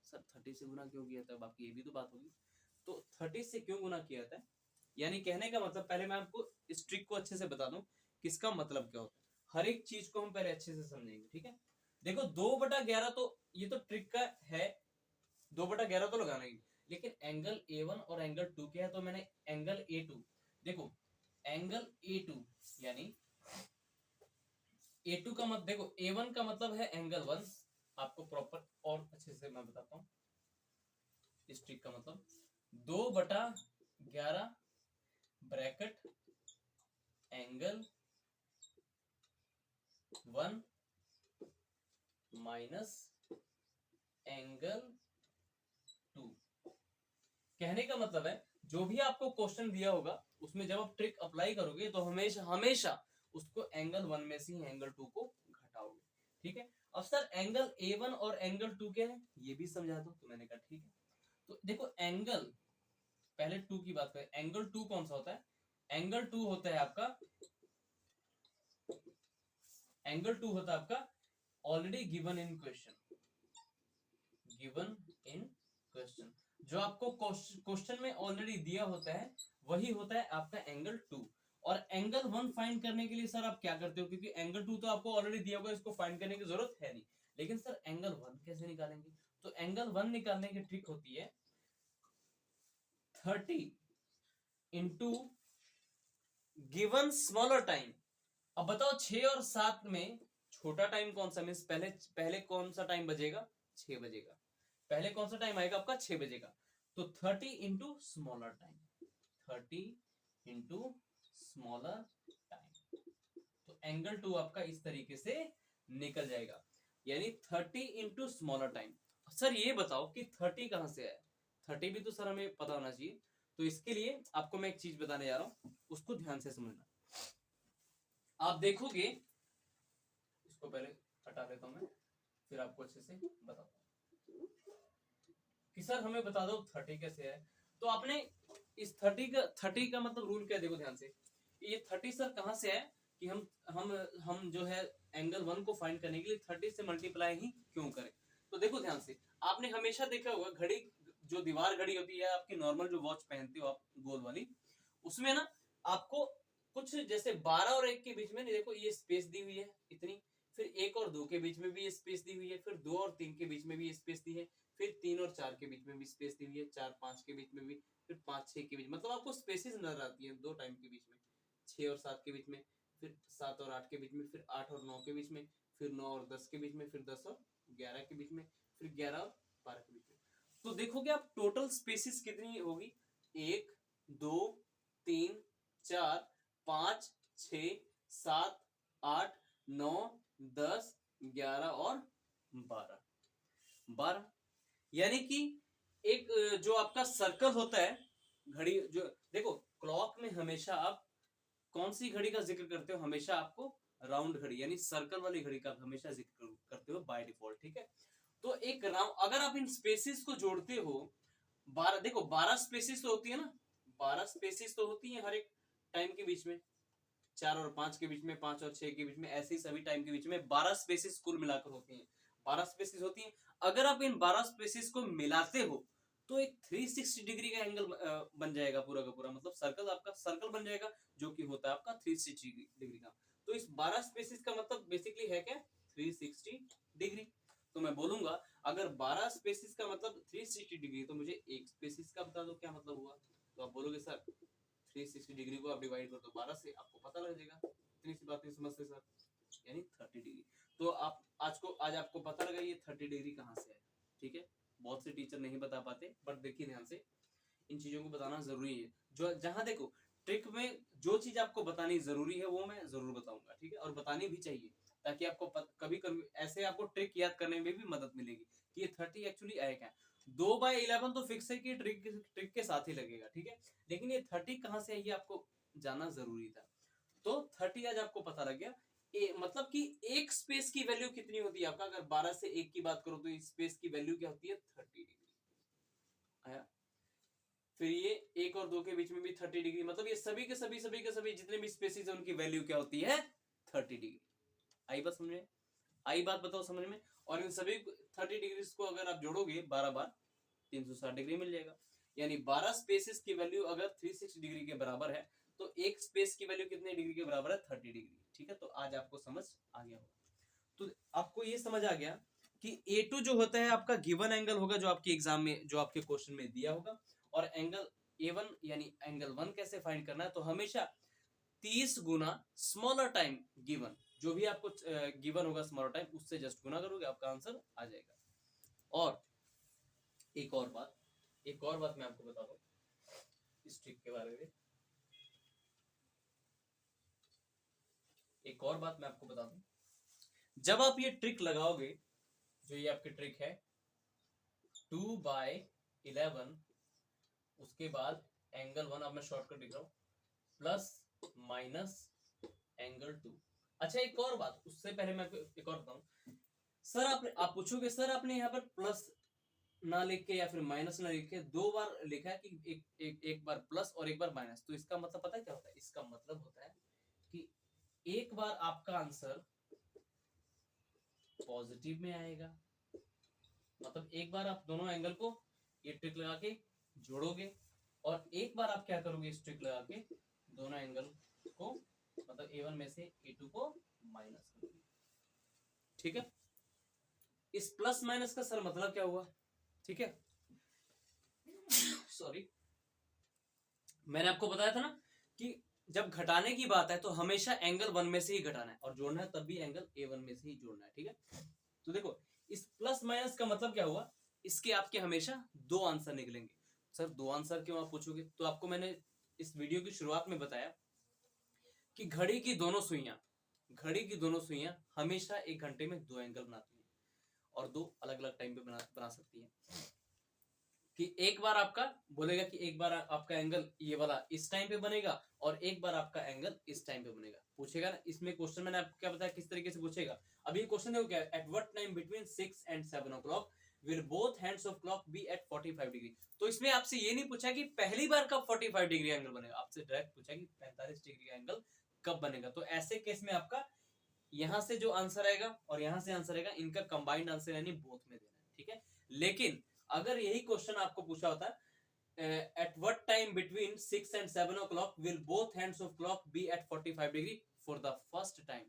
सर 30 से गुना क्यों किया था, बाकी ये भी तो बात होगी। तो 30 से क्यों गुना किया जाता है, यानी कहने का मतलब, पहले मैं आपको इस ट्रिक को अच्छे से बता दूं किसका मतलब क्या होता है, हर एक चीज को हम पहले अच्छे से समझेंगे। ठीक है, देखो 2/11 तो ये तो ट्रिक का है, 2/11 तो लगाना ही, लेकिन एंगल A1 और एंगल 2 क्या है, तो मैंने एंगल A2, देखो एंगल A2 यानी A2 का मतलब, देखो A1 का मतलब है एंगल 1, आपको प्रॉपर और अच्छे से मैं बताता हूं इस ट्रिक का मतलब 2/11 ब्रैकेट एंगल 1 माइनस एंगल 2। कहने का मतलब है जो भी आपको क्वेश्चन दिया होगा उसमें जब आप ट्रिक अप्लाई करोगे तो हमेशा उसको एंगल 1 में से ही एंगल 2 को घटाओगे। ठीक है, अब सर एंगल A1 और एंगल 2 क्या है ये भी समझा दो, तो मैंने कहा ठीक है। तो देखो एंगल, पहले 2 की बात करें, एंगल 2 कौन सा होता है, एंगल 2 होता है आपका ऑलरेडी गिवन इन क्वेश्चन, जो आपको क्वेश्चन में ऑलरेडी दिया होता है वही होता है आपका एंगल 2। और एंगल 1 फाइंड करने के लिए सर आप क्या करते हो, क्योंकि एंगल 2 तो आपको ऑलरेडी दिया हुआ है, इसको फाइंड करने की जरूरत है नहीं, लेकिन सर एंगल 1 कैसे निकालेंगे? तो एंगल 1 निकालने की ट्रिक होती है 30 इंटू गिवन स्मॉलर टाइम। अब बताओ 6 और 7 में छोटा टाइम कौन सा, मींस पहले पहले कौन सा टाइम बजेगा? 6 बजेगा। पहले कौन सा टाइम आएगा आपका? 6 बजेगा। तो 30 into smaller time, 30 into smaller time, तो एंगल 2 आपका इस तरीके से निकल जाएगा, यानी 30 इंटू स्मॉलर टाइम। सर ये बताओ कि 30 कहां से आया? 30 भी तो सर हमें पता होना चाहिए। तो इसके लिए आपको मैं एक चीज बताने जा रहा हूं, उसको ध्यान से समझना। आप देखोगे, इसको पहले हटा लेता हूं मैं, फिर आपको अच्छे से बताता हूं कि सर हमें बता दो 30 कैसे है। तो आपने इस 30 का मतलब रूल क्या, देखो ध्यान से, ये 30 सर कहां से है कि हम जो है एंगल 1 को फाइंड करने के लिए 30 से मल्टीप्लाई ही क्यों करें। तो देखो ध्यान से, आपने हमेशा देखा होगा घड़ी, जो दीवार घड़ी होती है आपकी, नॉर्मल जो वॉच पहनते हो आप गोल वाली, उसमें ना आपको कुछ जैसे 12 और 1 के बीच में देखो ये स्पेस दी हुई है इतनी, फिर 1 और 2 के बीच में भी ये स्पेस दी हुई है, फिर 2 और 3 के बीच में भी ये स्पेस दी है, फिर 3 और 4 के बीच में भी स्पेस दी हुई है, 4 5 के बीच में भी, फिर 5 6 के बीच, मतलब आपको स्पेसेस नजर आती है 2 टाइम के बीच में, 6 और 7 के बीच में, फिर 7 और 8 के बीच में, फिर 8 और 9 के बीच में, फिर 9 और 10 के बीच में, फिर 10 और 11 के बीच में, फिर 11 और 12 के बीच में। तो देखोगे आप टोटल स्पेसिस कितनी होगी? 1 2 3 4 5 6 7 8 9 10 11 और 12, यानी कि एक जो आपका सर्कल होता है घड़ी, जो देखो क्लॉक में हमेशा आप कौन सी घड़ी का जिक्र करते हो? हमेशा आपको राउंड घड़ी यानी सर्कल वाली घड़ी का हमेशा जिक्र करते हो बाय डिफॉल्ट, ठीक है। तो एक राउंड, अगर आप इन स्पेसिस को जोड़ते हो, 12, देखो 12 स्पेसिस तो होती है ना, 12 स्पेसिस तो होती है हर एक टाइम के बीच में, 4 और 5 के बीच में, 5 और 6 के बीच में, ऐसे ही सभी टाइम के बीच में 12 स्पेसिस कुल मिलाकर होती हैं, 12 स्पेसिस होती हैं। अगर आप इन 12 स्पेसिस को मिलाते हो तो एक 360 डिग्री का एंगल बन जाएगा पूरा का पूरा, मतलब सर्कल आपका सर्कल बन जाएगा, जो कि होता है आपका 360 डिग्री का। तो इस 12 स्पेसिस का मतलब बेसिकली है क्या? 360 डिग्री। तो मैं बोलूंगा अगर 12 स्पेसिस का मतलब 360 डिग्री, तो मुझे एक स्पेसिस का बता दो क्या मतलब हुआ। तो आप बोलोगे सर 360 डिग्री को आप डिवाइड कर दो 12 से, आपको पता लग जाएगा। इतनी सी बात नहीं समझते सर, यानी 30 डिग्री। तो आप आज आपको पता लगा ये 30 डिग्री कहाँ से है, ठीक है। बहुत से टीचर नहीं बता पाते, बट देखिए ध्यान से, इन चीजों को बताना जरूरी है। जो जहां देखो ट्रिक में जो चीज आपको बतानी जरूरी है वो मैं जरूर बताऊंगा, ठीक है, और बतानी भी चाहिए, ताकि आपको कभी कभी ऐसे आपको ट्रिक याद करने में भी मदद मिलेगी कि ये 30 एक्चुअली आया क्या। 2/11 तो फिक्स है कि ट्रिक के साथ ही लगेगा, ठीक है, लेकिन ये 30 कहां से है ये आपको जानना जरूरी था। तो 30 आज आपको पता लग गया। मतलब कि एक स्पेस की वैल्यू कितनी होती है आपका, अगर 12 से 1 की बात करो तो इस स्पेस की वैल्यू क्या होती है? 30 डिग्री आया। फिर ये 1 और 2 के बीच में भी 30 डिग्री, मतलब ये सभी के सभी जितने भी स्पेसिस है उनकी वैल्यू क्या होती है? 30 डिग्री। आई बात समझ में? आई बात बताओ समझ में? और इन सभी 30 डिग्री को अगर आप जोड़ोगे 12 बार, 360 डिग्री मिल जाएगा। यानी 12 स्पेसिस की वैल्यू अगर 360 डिग्री के बराबर है, तो एक स्पेस की वैल्यू कितने डिग्री के बराबर है? 30 डिग्री, ठीक है। तो आज आपको समझ आ गया होगा। तो आपको ये समझ आ गया कि A2 जो होता है आपका गिवन एंगल होगा, जो आपके एग्जाम में, जो आपके क्वेश्चन में दिया होगा, और एंगल A1 यानी एंगल 1 कैसे फाइंड करना है, तो हमेशा 30 गुना स्मॉलर टाइम गिवन, जो भी आपको गिवन होगा स्मॉलर टाइम, उससे जस्ट गुना करोगे, आपका आंसर आ जाएगा। और एक और बात मैं आपको बता दूं इस ट्रिक के बारे में। एक और बात मैं आपको बता दूं, जब आप ये ट्रिक लगाओगे, जो ये आपकी ट्रिक है 2/11, उसके बाद एंगल 1, अब मैं शॉर्टकट लिख रहा हूं, प्लस माइनस एंगल 2। अच्छा एक और बात, उससे पहले मैं एक और बताऊं। सर आप पूछोगे सर आपने यहाँ पर प्लस ना लिख के या फिर माइनस ना लिख के 2 बार लिखा है कि एक बार प्लस और एक बार माइनस, तो इसका मतलब पता है क्या होता है? इसका मतलब होता है कि एक बार आपका आंसर पॉजिटिव में आएगा, मतलब एक बार आप दोनों एंगल को ये ट्रिक लगा के जोड़ोगे, और एक बार आप क्या करोगे? इस ट्रिक लगा के दोनों एंगल को मतलब A1 में से A2 को माइनस करोगे। ठीक है, इस प्लस माइनस का सर मतलब क्या हुआ? ठीक है, सॉरी, मैंने आपको बताया था ना कि जब घटाने की बात है तो हमेशा एंगल 1 में से ही घटाना है, और जोड़ना है तब भी एंगल A1 में से ही जोड़ना है। ठीक है, तो देखो इस प्लस माइनस का मतलब क्या हुआ, इसके आपके हमेशा दो आंसर निकलेंगे। सर दो आंसर क्यों आप पूछोगे, तो आपको मैंने इस वीडियो की शुरुआत में बताया कि घड़ी की दोनों सुइयां हमेशा एक घंटे में दो एंगल बनाती हैं, और दो अलग अलग टाइम पे बना सकती हैं। कि एक बार आपका बोलेगा कि एक बार आपका एंगल ये वाला इस टाइम पे बनेगा और एक बार आपका एंगल इस टाइम पे बनेगा। पूछेगा ना, इसमें क्वेश्चन मैंने आपको क्या बताया किस तरीके से पूछेगा। अब ये क्वेश्चन देखो क्या, eight what time between 6 and 7 o'clock will both hands of clock be at 45 degree. तो इसमें आपसे ये नहीं पूछा कि पहली बार कब 45 डिग्री एंगल बनेगा, आपसे डायरेक्ट पूछा कि 45 डिग्री का एंगल कब बनेगा। तो ऐसे केस में आपका यहां से जो आंसर आएगा और यहां से आंसर आएगा, इनका कंबाइंड आंसर यानी बोथ में देना है। ठीक है, लेकिन अगर यही क्वेश्चन आपको पूछा होता eight what time between 6 and 7 o'clock will both hands of clock be at 45 degree for the first time,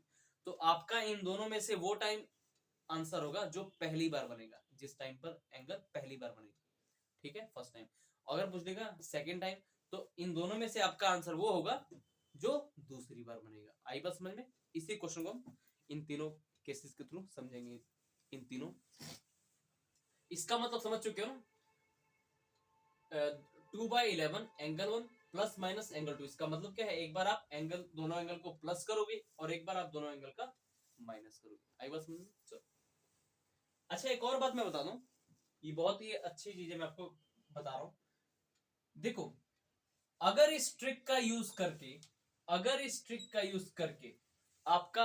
तो आपका इन दोनों में से वो टाइम आंसर होगा जो पहली बार बनेगा, जिस टाइम पर एंगल पहली बार बनेगा। ठीक है, फर्स्ट टाइम। अगर पूछ लेगा सेकेंड टाइम, तो इन दोनों में से आपका आंसर वो होगा जो दूसरी बार बनेगा। आई बात समझ में? इसी क्वेश्चन को हम इन तीनों केसेस के थ्रू समझेंगे। इन तीनों, इसका मतलब समझ चुके हो ना, 2/11 एंगल 1 प्लस माइनस एंगल 2, इसका मतलब क्या है, एक बार आप एंगल दोनों एंगल को प्लस करोगे और एक बार आप दोनों एंगल का माइनस करोगे। आई बात समझ में? चलो, अच्छा एक और बात मैं बता दूं, ये बहुत ही अच्छी चीज है, मैं आपको बता रहा हूं। देखो, अगर इस ट्रिक का यूज करके आपका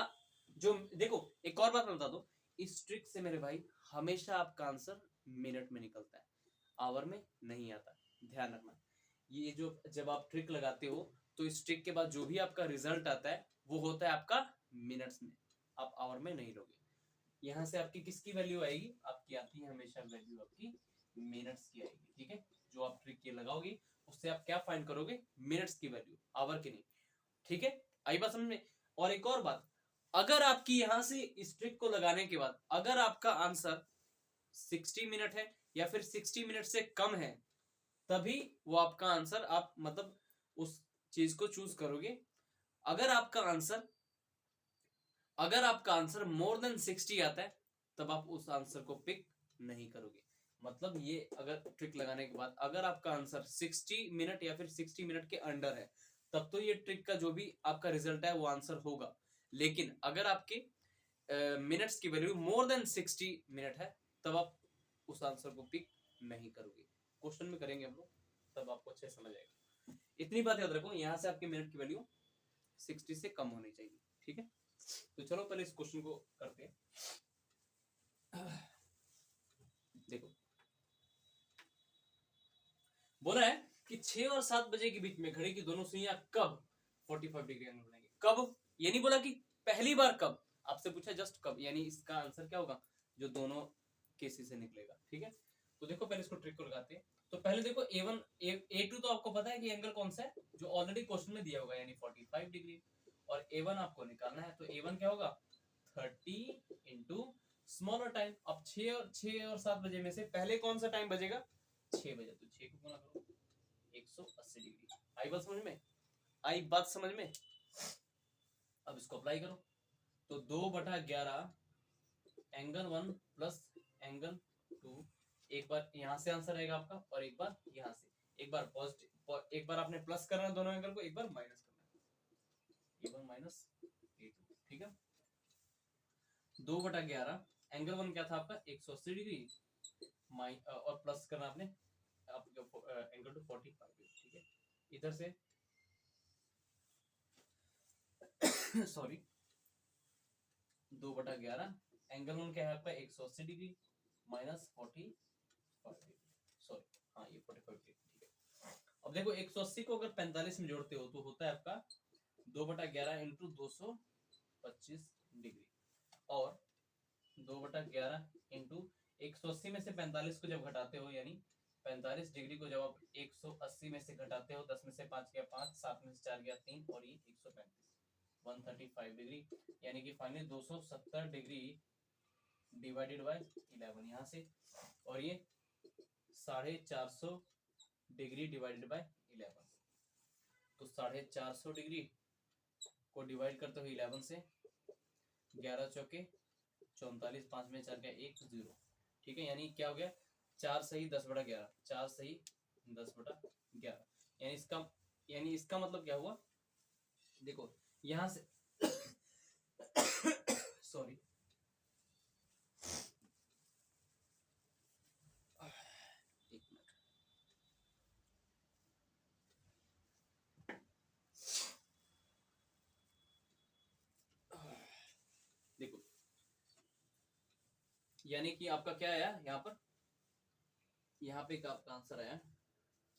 जो, देखो एक और बात मैं बता दूं, इस ट्रिक से मेरे भाई हमेशा आपका आंसर मिनट में निकलता है, आवर में नहीं आता। ध्यान रखना, ये जो जब आप ट्रिक लगाते हो तो इस ट्रिक के बाद जो भी आपका रिजल्ट आता है वो होता है आपका मिनट्स में, आप आवर में नहीं लोगे। यहाँ से आपकी किसकी वैल्यू आएगी, आपकी आती है हमेशा वैल्यू आपकी मिनट्स की आएगी। ठीक है, जो आप ट्रिक ये लगाओगे उससे आप क्या फाइंड करोगे, मिनट्स की वैल्यू, आवर की नहीं। ठीक है, आई बात समझ में? और एक और बात, अगर आपकी यहां से इस ट्रिक को लगाने के बाद अगर आपका आंसर 60 मिनट है या फिर 60 मिनट से कम है, तभी वो आपका आंसर, आप मतलब उस चीज को चूज करोगे। अगर आपका आंसर मोर देन 60 आता है, तब आप उस आंसर को पिक नहीं करोगे। मतलब ये अगर ट्रिक लगाने के बाद अगर आपका आंसर 60 मिनट या फिर 60 मिनट के अंडर है, तब तो ये ट्रिक का जो भी आपका रिजल्ट है वो आंसर होगा। लेकिन अगर आपके मिनट्स की वैल्यू मोर देन 60 मिनट है, तब आप उस आंसर को पिक नहीं करोगे। क्वेश्चन में करेंगे हम लोग, तब आपको अच्छे समझ आएगा। इतनी बात याद रखो, यहां से आपके मिनट की वैल्यू 60 से कम होनी चाहिए। ठीक है, तो चलो पहले इस क्वेश्चन को करते हैं। देखो, बोला है कि 6 और 7 बजे के बीच में घड़ी की दोनों सुइयां कब 45 डिग्री एंगल बनाएंगे। कब, ये नहीं बोला कि पहली बार कब, आपसे पूछा जस्ट कब, यानी इसका आंसर क्या होगा, जो दोनों केसेस से निकलेगा। ठीक है, तो देखो पहले इसको ट्रिक को लगाते हैं। तो पहले देखो A1 A2 तो आपको पता है कि एंगल कौन सा है, जो ऑलरेडी क्वेश्चन में दिया होगा, यानी 45 डिग्री, और A1 आपको निकालना है। तो A1 क्या होगा, 30 इंटू स्मॉलर टाइम। अब 6 और 7 बजे में से पहले कौन सा टाइम बजेगा, 6 बजे, तो 6 को गुना करो 180 डिग्री। आई बात समझ में? आई बात समझ में? अब इसको अप्लाई करो, तो 2/11 एंगल 1 प्लस एंगल 2, एक बार यहां से आंसर आएगा आपका और एक बार यहां से, एक बार पॉजिटिव, एक बार आपने प्लस करना है दोनों एंगल को, एक बार माइनस करना है, A1 माइनस A2। ठीक है, 2/11 एंगल 1 क्या था आपका 180 डिग्री, और प्लस करना आपने एंगल टू 45। ठीक है, इधर से सॉरी 2/11 एंगल 1 क्या है आपका 180 डिग्री माइनस 45 डिग्री, सॉरी हाँ ये 45 डिग्री। ठीक है, अब देखो 180 को अगर 45 में जोड़ते हो तो होता है आपका 2/11 इंटू 225 डिग्री, और 2/11 इंटू 180 में से 45 को जब घटाते हो यानी 45 डिग्री को जब आप 180 में से घटाते हो, 10 में से 5 गया 5, 7 में से 4 गया 3, और ये 135, 135 डिग्री, यानी कि फाइनली 270 डिग्री डिवाइडेड बाय 11 यहाँ से, और ये 450 डिग्री डिवाइडेड बाय 11। तो 450 डिग्री को डिवाइड करते हो 11 से, 11 चौके 44, 5 में 4 गया 1, 0, ठीक है। यानी क्या हो गया, 4 सही 10/11, 4 सही 10/11, यानी इसका मतलब क्या हुआ, देखो यहां से सॉरी, एक मिनट, देखो यानी कि आपका क्या आया यहाँ पर, यहाँ पे आपका आंसर आया,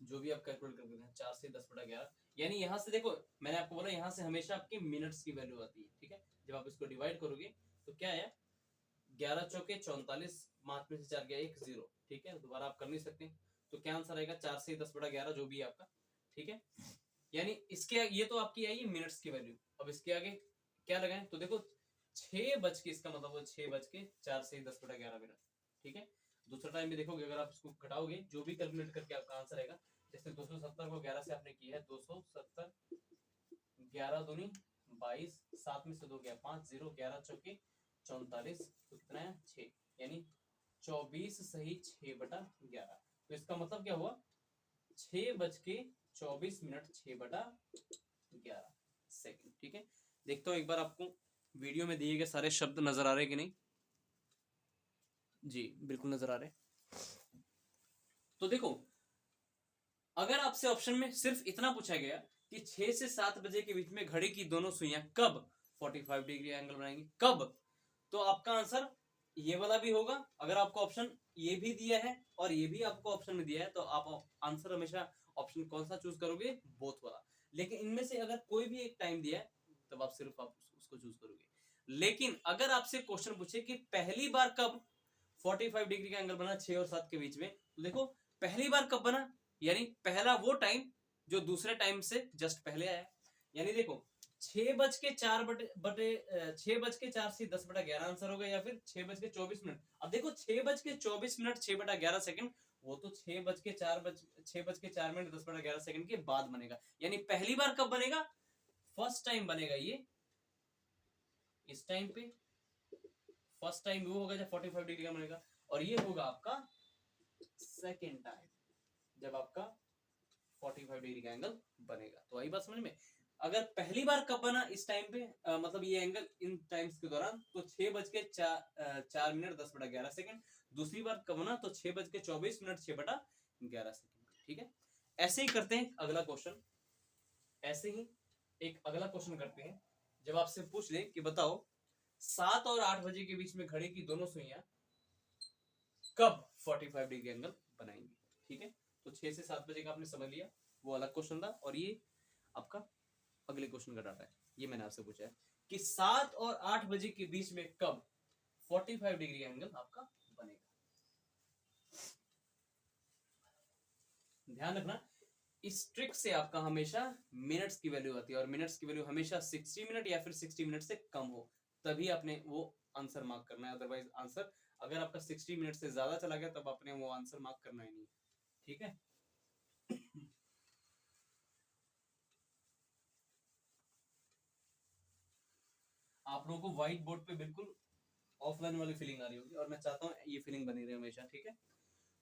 जो भी आप कैलकुलेट कर देते हैं 4 से 10/11, यानी यहाँ से देखो मैंने आपको बोला यहाँ से हमेशा आपकी मिनट्स की वैल्यू आती है, ठीक है। जब आप इसको डिवाइड करोगे तो क्या आया, 11 चौके 44, 5 में से 4 गया 1, 0, ठीक है। दोबारा आप कर नहीं सकते, तो क्या आंसर आएगा 4 से 10/11, जो भी है आपका, ठीक है। यानी इसके ये तो आपकी आई मिनट्स की वैल्यू। अब इसके आगे क्या लगाएं, तो देखो 6 बज के, इसका मतलब 6 बज के 4 से 10/11 मिनट, ठीक है। दूसरा टाइम भी देखोगे, अगर आप इसको घटाओगे, जो भी कैलकुलेट करके आपका आंसर आएगा, जैसे 270 को 11 से आपने किया है, 270, 11 दूनी 22, 7 में से 2 गया 5, 0, 11 चौके 44, तो कितना है 6, यानी 24 सही 6/11। तो इसका मतलब क्या हुआ, 6 बज के 24 मिनट 6/11 सेकंड, ठीक है। देखता हूँ एक बार आपको वीडियो में दिए गए सारे शब्द नजर आ रहे कि नहीं। जी बिल्कुल नजर आ रहे। तो देखो अगर आपसे ऑप्शन में सिर्फ इतना पूछा गया कि 6 से 7 बजे के बीच में घड़ी की दोनों सुइयां कब 45 डिग्री एंगल बनाएंगी, कब, तो आपका आंसर ये वाला भी होगा। अगर आपको ऑप्शन ये भी दिया है और ये भी आपको ऑप्शन में दिया है, तो आप आंसर हमेशा ऑप्शन कौन सा चूज करोगे, बोथ वाला। लेकिन इनमें से अगर कोई भी एक टाइम दिया है, तब आप सिर्फ आप उसको चूज करोगे। लेकिन अगर आपसे क्वेश्चन पूछे कि पहली बार कब 45 डिग्री का एंगल बना 6 और 7 के बीच में, तो देखो पहली बार कब बना, यानी पहला वो टाइम जो दूसरे टाइम से जस्ट पहले आया। यानी देखो 6 बज के 4 से 10/11 आंसर होगा, या फिर 6 बज के 24 मिनट। अब देखो 6 बज के 24 मिनट 6/11 वो तो 6 बज के 4 मिनट 10/11 के बाद बनेगा। यानी पहली बार कब बनेगा, फर्स्ट टाइम बनेगा ये इस टाइम पे, फर्स्ट टाइम वो होगा जब 45 डिग्री का बनेगा, और ये होगा आपका सेकेंड टाइम जब आपका 45 डिग्री का एंगल बनेगा। तो आई बात समझ में। अगर पहली बार कब बना इस टाइम पे, मतलब ये एंगल इन टाइम्स के दौरान, तो 6 बज के 4 मिनट 10/11। दूसरी बार कब बना, तो 6 बज के 24 मिनट 6/11। ठीक है, ऐसे ही करते हैं अगला क्वेश्चन। ऐसे ही एक अगला क्वेश्चन करते हैं, जब आपसे पूछ ले कि बताओ 7 और 8 बजे के बीच में घड़ी की दोनों सुइयां कब 45 डिग्री एंगल बनाएंगी। ठीक है, तो 6 से 7 बजे का आपने समझ लिया, वो अलग क्वेश्चन था, और ये आपका अगले क्वेश्चन का डाटा है। ये मैंने आपसे पूछा है कि 7 और 8 बजे के बीच में कब 45 डिग्री एंगल आपका बनेगा। ध्यान रखना, इस ट्रिक से आपका हमेशा मिनट्स की वैल्यू आती है, और मिनट्स की वैल्यू हमेशा 60 मिनट या फिर 60 मिनट से कम हो, तभी आपने वो आंसर मार्क करना है। अदरवाइज आंसर अगर आपका 60 मिनट से ज्यादा चला गया, तब आपने वो आंसर मार्क करना ही नहीं। ठीक है, आप लोगों को व्हाइट बोर्ड पे बिल्कुल ऑफलाइन वाली फीलिंग आ रही होगी, और मैं चाहता हूँ ये फीलिंग बनी रहे हमेशा। ठीक है,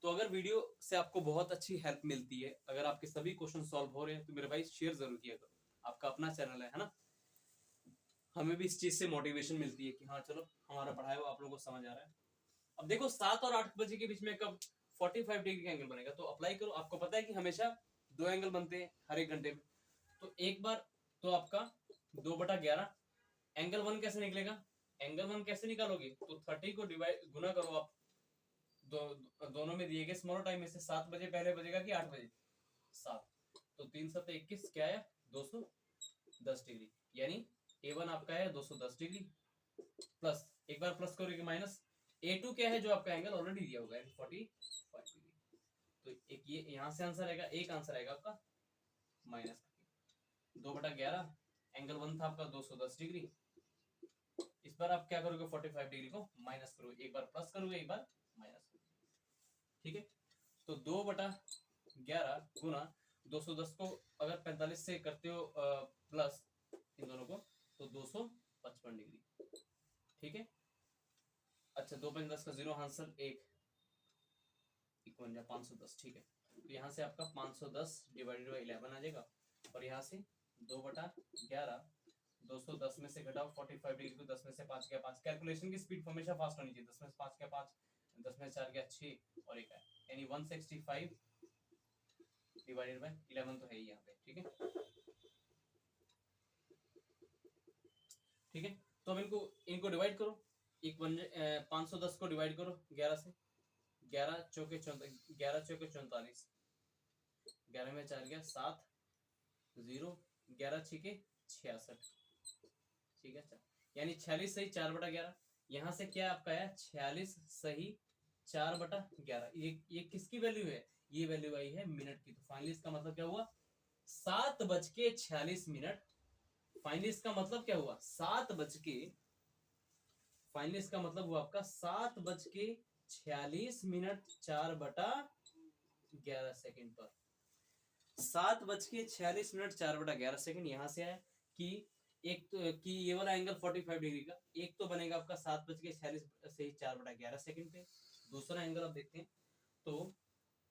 तो अगर वीडियो से आपको बहुत अच्छी हेल्प मिलती है, अगर आपके सभी क्वेश्चन सॉल्व हो रहे हैं, तो मेरे भाई शेयर जरूर किया करो। आपका अपना चैनल है ना, हमें भी इस चीज से मोटिवेशन मिलती है कि हाँ चलो हमारा पढ़ाया हुआ आप लोगों को समझ आ रहा है। अब देखो 7 और 8 बजे के बीच में कब 45 डिग्री का एंगल बनेगा, तो अप्लाई करो। आपको पता है कि हमेशा 2 एंगल बनते हैं हर एक घंटे में, तो एक बार तो आपका 2/11 एंगल 1 कैसे निकलेगा, एंगल 1 कैसे निकालोगे, तो 30 को डिवाइड गुना करो आप दोनों में दिए गए स्मॉल टाइम में से। 7 बजे पहले बजेगा कि 8 बजे, 7, तो 3 7 21 क्या है 210 डिग्री, यानी A1 आपका है 210 डिग्री, प्लस एक बार प्लस करोगे माइनस A2 क्या है जो आपका एंगल ऑलरेडी दिया होगा 45 डिग्री। तो एक ये यहाँ से आंसर आएगा, एक आंसर आएगा आपका माइनस 2/11। एंगल 1 था आपका 210 डिग्री। इस बार आप क्या करोगे, 45 डिग्री को माइनस करोगे, एक बार प्लस करोगे एक बार माइनस करोगे, ठीक है। तो 2/11 गुना 210 को अगर 45 से करते हो प्लस इन दोनों को, तो 255 डिग्री, ठीक है। अच्छा 2×10 का 0 आंसर 1 510, ठीक है। तो यहाँ से आपका 510 डिवाइडेड बाई 11 आ जाएगा, और यहाँ से 2/11 210 में से घटाओ 45 डिग्री को, 10 में से 5 गया 5। कैलकुलेशन की स्पीड हमेशा फास्ट होनी चाहिए। 10 में से 5 गया 5, 10 में से 4 गया 6 और 1 है, यानी 165 डिवाइडेड बाई 11 तो है ही यहाँ पे, ठीक है। ठीक है, तो अब इनको डिवाइड करो। 510 को डिवाइड करो 11 से, 11 चौके 44, 11 में 4 गया 7, 0, 11 छिके 66, ठीक है। अच्छा यानी 46 सही 4/11। यहाँ से क्या आपका है 46 सही 4/11। ये किसकी वैल्यू है, ये वैल्यू आई है मिनट की। तो फाइनली इसका मतलब क्या हुआ 7:46। फाइनली इसका मतलब क्या हुआ 7 बज के, फाइनली इसका मतलब हुआ आपका 7:46 4/11 पर। 7:46 4/11। यहाँ से आया कि एक तो कि ये वाला एंगल 45 डिग्री का एक तो बनेगा आपका 7:46 से 4/11 पे। दूसरा एंगल आप देखते हैं तो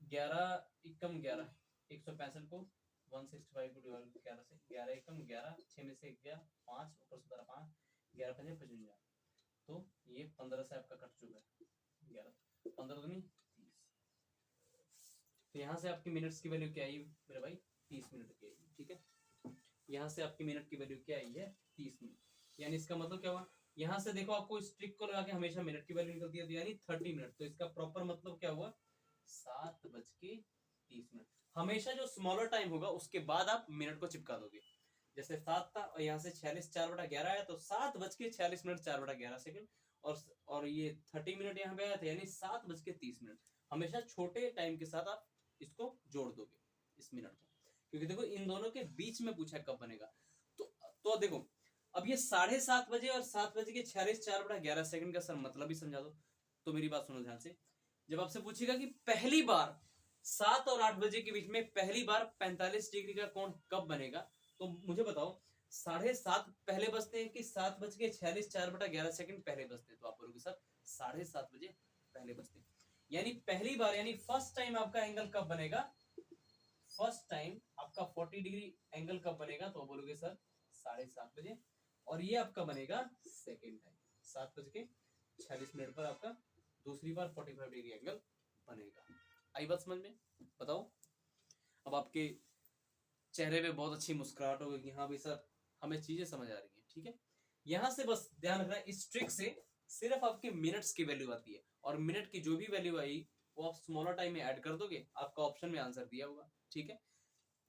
11 एकम 11 165 को 165 को डिवाइड 11 से, 11 एकम 11, 6 में से 1 गया 5, ऊपर से 5, 11 5 55, तो ये 15 से आपका कट चुका है 11, 15 दूनी 30। तो यहाँ से आपकी मिनट्स की वैल्यू क्या आई मेरे भाई 30 मिनट की आई, ठीक है। यहाँ से आपकी मिनट की वैल्यू क्या आई है 30 मिनट। यानी इसका मतलब क्या हुआ, यहाँ से देखो आपको इस ट्रिक को लगा के हमेशा मिनट की वैल्यू निकलती है, तो यानी 30 मिनट। तो इसका प्रॉपर मतलब क्या हुआ 7:30। हमेशा जो स्मॉलर टाइम होगा उसके बाद आप मिनट को चिपका दोगे। जैसे 7 था और यहाँ से 46 4/11 आया, तो 7:46 4/11। और ये 30 मिनट यहाँ पे आया था, यानी 7:30। हमेशा छोटे टाइम के साथ आप इसको जोड़ दोगे इस मिनट को, क्योंकि देखो इन दोनों के बीच में पूछा कब बनेगा। तो देखो अब ये 7:30 बजे और 7:46 4/11 का सर मतलब ही समझा दो। तो मेरी बात सुनो ध्यान से, जब आपसे पूछेगा कि पहली बार 7 और 8 बजे के बीच में पहली बार 45 डिग्री का कोण कब बनेगा, तो मुझे बताओ 7:30 पहले बजते हैं कि 7:46 4/11 पहले बजते हैं। तो आप बोलोगे सर 7:30 बजे पहले बजते हैं। यानी पहली बार यानी फर्स्ट टाइम आपका एंगल कब बनेगा, फर्स्ट टाइम आपका 40 डिग्री एंगल कब बनेगा, तो बोलोगे सर 7:30 बजे। और ये आपका बनेगा सेकेंड टाइम 7:46 पर आपका दूसरी बार 45 डिग्री एंगल बनेगा। आई बात समझ में, बताओ। अब आपके चेहरे पे बहुत अच्छी मुस्कुराहट होगी कि हाँ भाई सर हमें चीजें समझ आ रही हैं, ठीक है। यहाँ से बस ध्यान रखना इस ट्रिक से सिर्फ आपके मिनट्स की वैल्यू आती है, और मिनट की जो भी वैल्यू आई वो आप स्मॉलर टाइम में ऐड कर दोगे, आपका ऑप्शन में आंसर दिया होगा, ठीक है।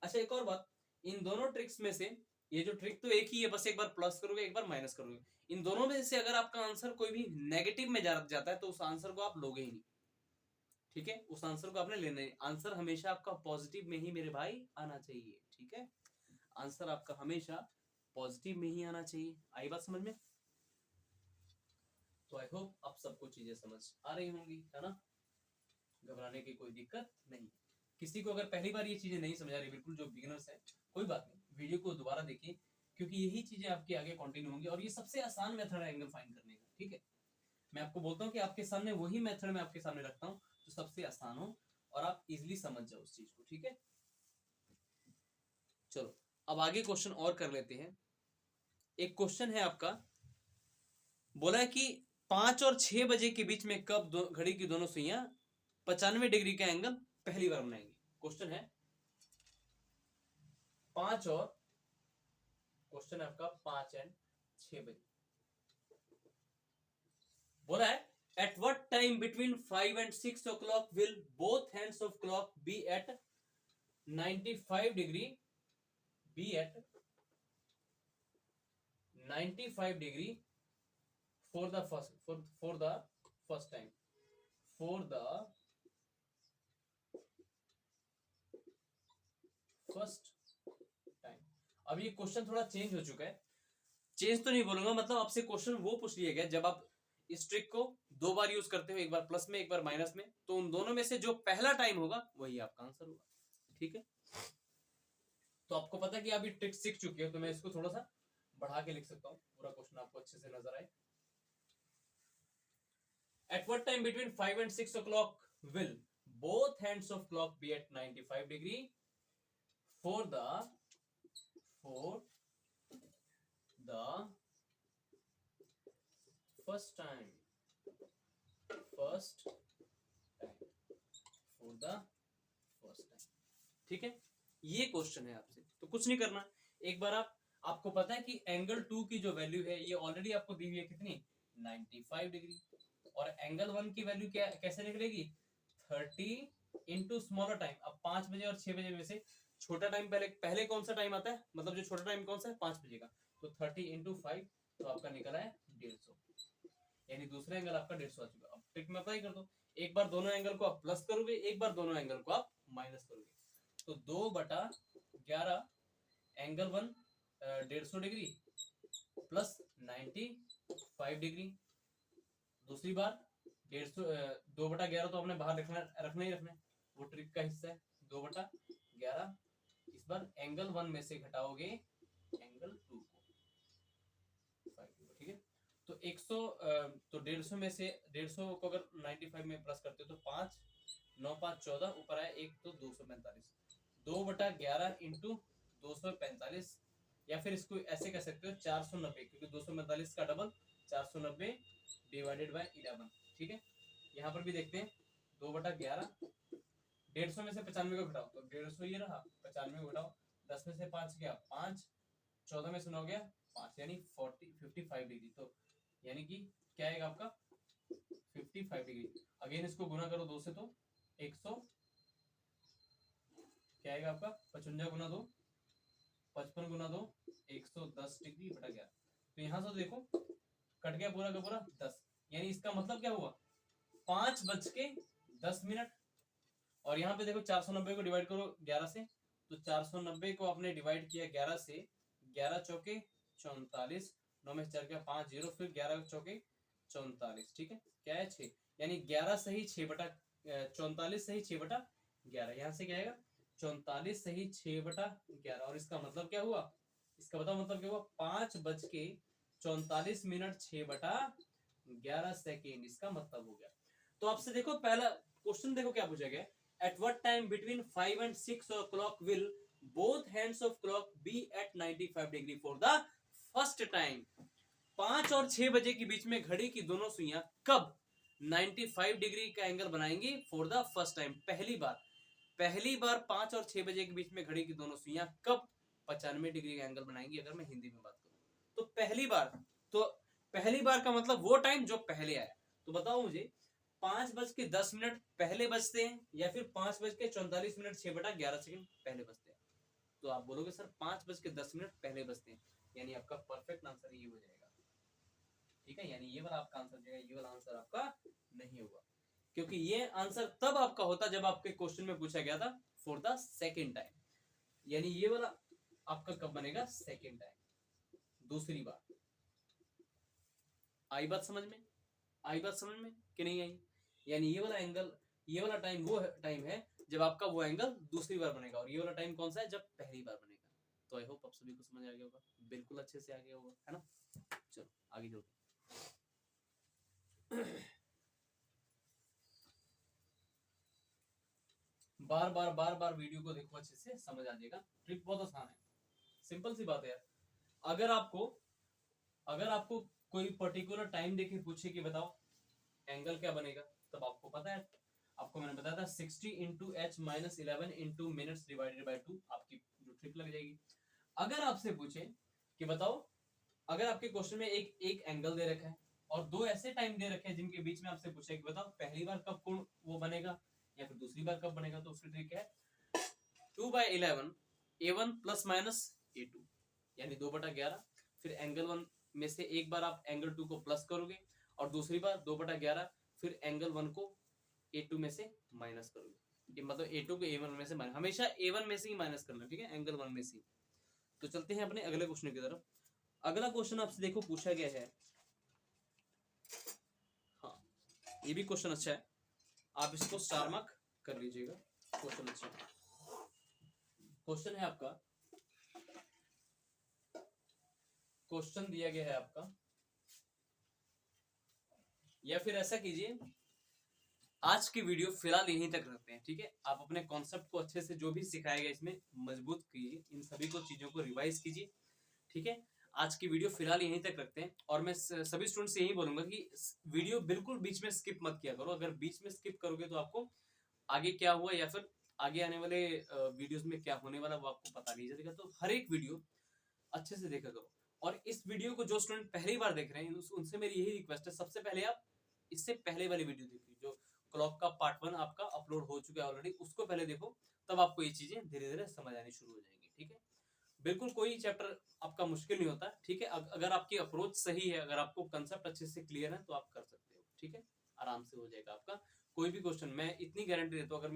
अच्छा एक और बात, इन दोनों ट्रिक्स में से ये जो ट्रिक तो एक ही है, बस एक बार प्लस करोगे एक बार माइनस करोगे। इन दोनों में से अगर आपका आंसर कोई भी नेगेटिव में जाता है तो उस आंसर को आप लोगे ही नहीं, ठीक है। उस आंसर को आपने लेना है, आंसर हमेशा आपका पॉजिटिव में ही मेरे भाई आना चाहिए, ठीक है। आंसर आपका हमेशा पॉजिटिव में ही आना चाहिए। आई बात समझ में। तो आई होप आप सबको चीजें समझ आ रही होंगी, है ना। घबराने की कोई दिक्कत नहीं। किसी को अगर पहली बार ये चीजें नहीं समझ आ रही, बिल्कुल जो बिगिनर्स है कोई बात नहीं, वीडियो को दोबारा देखिए, क्योंकि यही चीजें आपके आगे कंटिन्यू होंगी। और ये सबसे आसान मेथड है एंगल फाइंड करने का, ठीक है। मैं आपको बोलता हूँ कि आपके सामने वही मेथड मैं आपके सामने रखता हूँ जो सबसे आसान हो और आप इजिली समझ जाओ उस चीज को, ठीक है। चलो अब आगे क्वेश्चन और कर लेते हैं। एक क्वेश्चन है आपका, बोला है कि 5 और 6 बजे के बीच में कब घड़ी की दोनों सुइयां 95 डिग्री का एंगल पहली बार बनाएंगे। क्वेश्चन है 5 और क्वेश्चन है आपका 5 एंड 6 बजे। बोला है at what time between 5 and 6 o'clock will both hands of clock be at 95 degree for the first time, for the first time. अब ये क्वेश्चन थोड़ा चेंज हो चुका है, चेंज तो नहीं बोलूंगा, मतलब आपसे क्वेश्चन वो पूछ लिया गया जब आप इस ट्रिक को दो बार यूज करते हो, एक बार प्लस में एक बार माइनस में, तो उन दोनों में से जो पहला टाइम होगा वही आपका आंसर होगा। ठीक है, तो आपको पता है कि आप ये ट्रिक सीख चुके हो, तो मैं इसको थोड़ा सा बढ़ा के लिख सकता हूँ, पूरा क्वेश्चन आपको अच्छे से नजर आए। At what time between 5 and 6 o'clock will both hands of clock be at 95 degree for the first time for the first time। ठीक है, ये क्वेश्चन है आपसे, तो कुछ नहीं करना, एक बार आपको पता है कि एंगल 2 की जो वैल्यू है ये ऑलरेडी आपको दी हुई है कितनी, 95 डिग्री, और एंगल 1 की वैल्यू क्या कैसे निकलेगी, 30 इंटू स्मॉलर टाइम। अब 5 बजे और 6 बजे में से छोटा टाइम पहले कौन सा टाइम आता है, मतलब जो छोटा टाइम कौन सा है, 5 बजे का, तो 30 इंटू 5, तो आपका निकला है 150, यानी दूसरा एंगल आपका 150 आ चुका। अब ट्रिक में अप्लाई कर दो, एक बार दोनों एंगल को आप प्लस करोगे, एक बार दोनों एंगल को आप माइनस करोगे, तो 2/11 एंगल 1 150 डिग्री प्लस 95 डिग्री। दूसरी बार 2/11 तो आपने बाहर रखना ही रखना है, वो ट्रिक का हिस्सा है, 2/11 इस बार एंगल 1 में से घटाओगे एंगल 2 को, 5, ठीक है, तो 100 तो 150 में से 150 को अगर 95 में प्लस करते हो तो 5 9 5 14, ऊपर आया 1 तो 245, 2/11 इंटू 245, या फिर इसको ऐसे कह सकते हो 490, क्योंकि 245 का डबल 490 डिवाइडेड बाय 11। ठीक है, यहाँ पर भी देखते हैं 2/11, 150 में से 95 को घटाओ तो 150 ये रहा, 95 को घटाओ, 10 में से 5 गया 5, 14 में से 9 गया 5, यानी 55 डिग्री, तो यानी कि क्या आएगा आपका 55 डिग्री। अगेन इसको गुना करो 2 से, तो 100 क्या आएगा आपका 55 गुना 2, 55 गुना 2 110 डिग्री बटा 11। तो यहां से देखो कट गया पूरा का पूरा 10, यानी इसका मतलब क्या हुआ 5:10, और यहाँ पे देखो 490 को डिवाइड करो 11 से, तो 490 को आपने डिवाइड किया 11 से, 11 चौके 44, 9 में से 4 गया 5 0, फिर 11 चौके 44, ठीक है, क्या है 6, यानी 11 सही 6/44 सही 6/11, यहाँ से क्या आएगा 44 सही 6/11, और इसका मतलब क्या हुआ, इसका बताओ मतलब क्या हुआ 5:44 मिनट 6/11 सेकेंड, इसका मतलब हो गया। तो आपसे देखो पहला क्वेश्चन देखो क्या पूछा गया, at what time between 5 and 6 o'clock will both hands of clock be at 95 degree for the first time. 5 और 6 बजे के बीच में घड़ी की दोनों सुइयां कब 95 डिग्री का एंगल बनाएंगी फॉर द फर्स्ट टाइम, पहली बार 5 और 6 बजे के बीच में घड़ी की दोनों सुइयां कब 95 डिग्री का एंगल बनाएंगी, अगर मैं हिंदी में बात करूं तो पहली बार का मतलब वो टाइम जो पहले आया। तो बताओ मुझे 5:10 पहले बजते हैं या फिर 5:44 मिनट 6/11 सेकंड पहले बजते हैं, तो आप बोलोगे सर 5:10 पहले बजते हैं, यानी आपका परफेक्ट आंसर ये हो जाएगा। ठीक है, यानी ये वाला आपका आंसर जाएगा, ये वाला आंसर आपका नहीं होगा, क्योंकि ये आंसर तब आपका होता जब आपके क्वेश्चन में पूछा गया था फॉर द सेकेंड टाइम, यानी ये वाला आपका कब बनेगा सेकेंड टाइम, दूसरी बार। आई बात समझ में कि नहीं आई, यानी ये वाला एंगल, ये वाला टाइम वो टाइम है जब आपका वो एंगल दूसरी बार बनेगा, और ये वाला टाइम कौन सा है जब पहली बार बनेगा। तो आई होप आप सभी को समझ आ गया होगा, बिल्कुल अच्छे से आ गया होगा, है ना। चलो आगे चलते बार बार वीडियो को देखो, अच्छे से समझ आ जाएगा, ट्रिक बहुत आसान है, सिंपल सी बात है यार। अगर आपको कोई पर्टिकुलर टाइम देके पूछे कि बताओ एंगल क्या बनेगा, तब आपको पता है, आपको मैंने बताया था 60 into H minus 11 into minutes divided by 2, आपकी जो ट्रिक लग जाएगी। अगर आपसे पूछे कि बताओ, अगर आपके क्वेश्चन में एक एंगल दे रखा है और दो ऐसे टाइम दे रखे हैं जिनके बीच में आपसे पूछा है कि बताओ पहली बार कब कोण वो बनेगा या फिर दूसरी बार कब बनेगा, तो उसकी ट्रिक है 2/11 a1 प्लस माइनस a2, यानी 2/11, फिर एंगल 1 में से एक बार आप एंगल 2 को प्लस करोगे और दूसरी बार 2/11 फिर एंगल 1 को a2 में से माइनस करोगे, मतलब A2 को A1 में से माइनस, हमेशा A1 में से ही माइनस करना, ठीक है, एंगल 1 में से। तो चलते हैं अपने अगले क्वेश्चन की तरफ। अगला क्वेश्चन आपसे देखो पूछा गया है, हाँ ये भी क्वेश्चन अच्छा है, आप इसको स्टार मार्क कर लीजिएगा, क्वेश्चन अच्छा है। क्वेश्चन है आपका, क्वेश्चन दिया गया है आपका, या फिर ऐसा कीजिए आज की वीडियो फिलहाल यहीं तक रखते हैं, ठीक है। आप अपने कॉन्सेप्ट को अच्छे से जो भी सिखाया गया इसमें मजबूत कीजिए, इन सभी को चीजों को रिवाइज कीजिए, ठीक है। आज की वीडियो फिलहाल यहीं तक रखते हैं, और मैं सभी स्टूडेंट से यही बोलूंगा कि वीडियो बिल्कुल बीच में स्किप मत किया करो। अगर बीच में स्किप करोगे तो आपको आगे क्या हुआ या फिर आगे आने वाले वीडियोस में क्या होने वाला वो आपको पता नहीं चलेगा। तो हर एक वीडियो अच्छे से देखा करो। और इस वीडियो को जो स्टूडेंट पहली बार देख रहे हैं उनसे मेरी यही रिक्वेस्ट है, सबसे पहले आप इससे पहले वाली वीडियो देखिए, जो क्लॉक का पार्ट 1 आपका अपलोड हो चुका है ऑलरेडी, उसको पहले देखो, तब आपको ये चीजें धीरे धीरे समझ आनी शुरू हो जाएंगी, ठीक है। बिल्कुल कोई चैप्टर आपका मुश्किल नहीं होता, ठीक है। अगर आपकी अप्रोच सही है, अगर आपको कंसेप्ट अच्छे से क्लियर है तो आप कर सकते हो, ठीक है, आराम से हो जाएगा आपका कोई भी क्वेश्चन। मैं इतनी गारंटी देता हूँ, अगर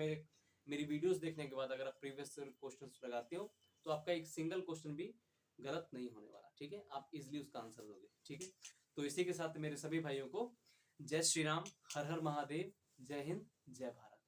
मेरी वीडियोस देखने के बाद अगर आप प्रीवियस क्वेश्चंस लगाते हो तो आपका एक सिंगल क्वेश्चन भी गलत नहीं होने वाला, ठीक है, आप इजिली उसका आंसर दोगे, ठीक है। तो इसी के साथ मेरे सभी भाइयों को जय श्री राम, हर हर महादेव, जय हिंद, जय भारत।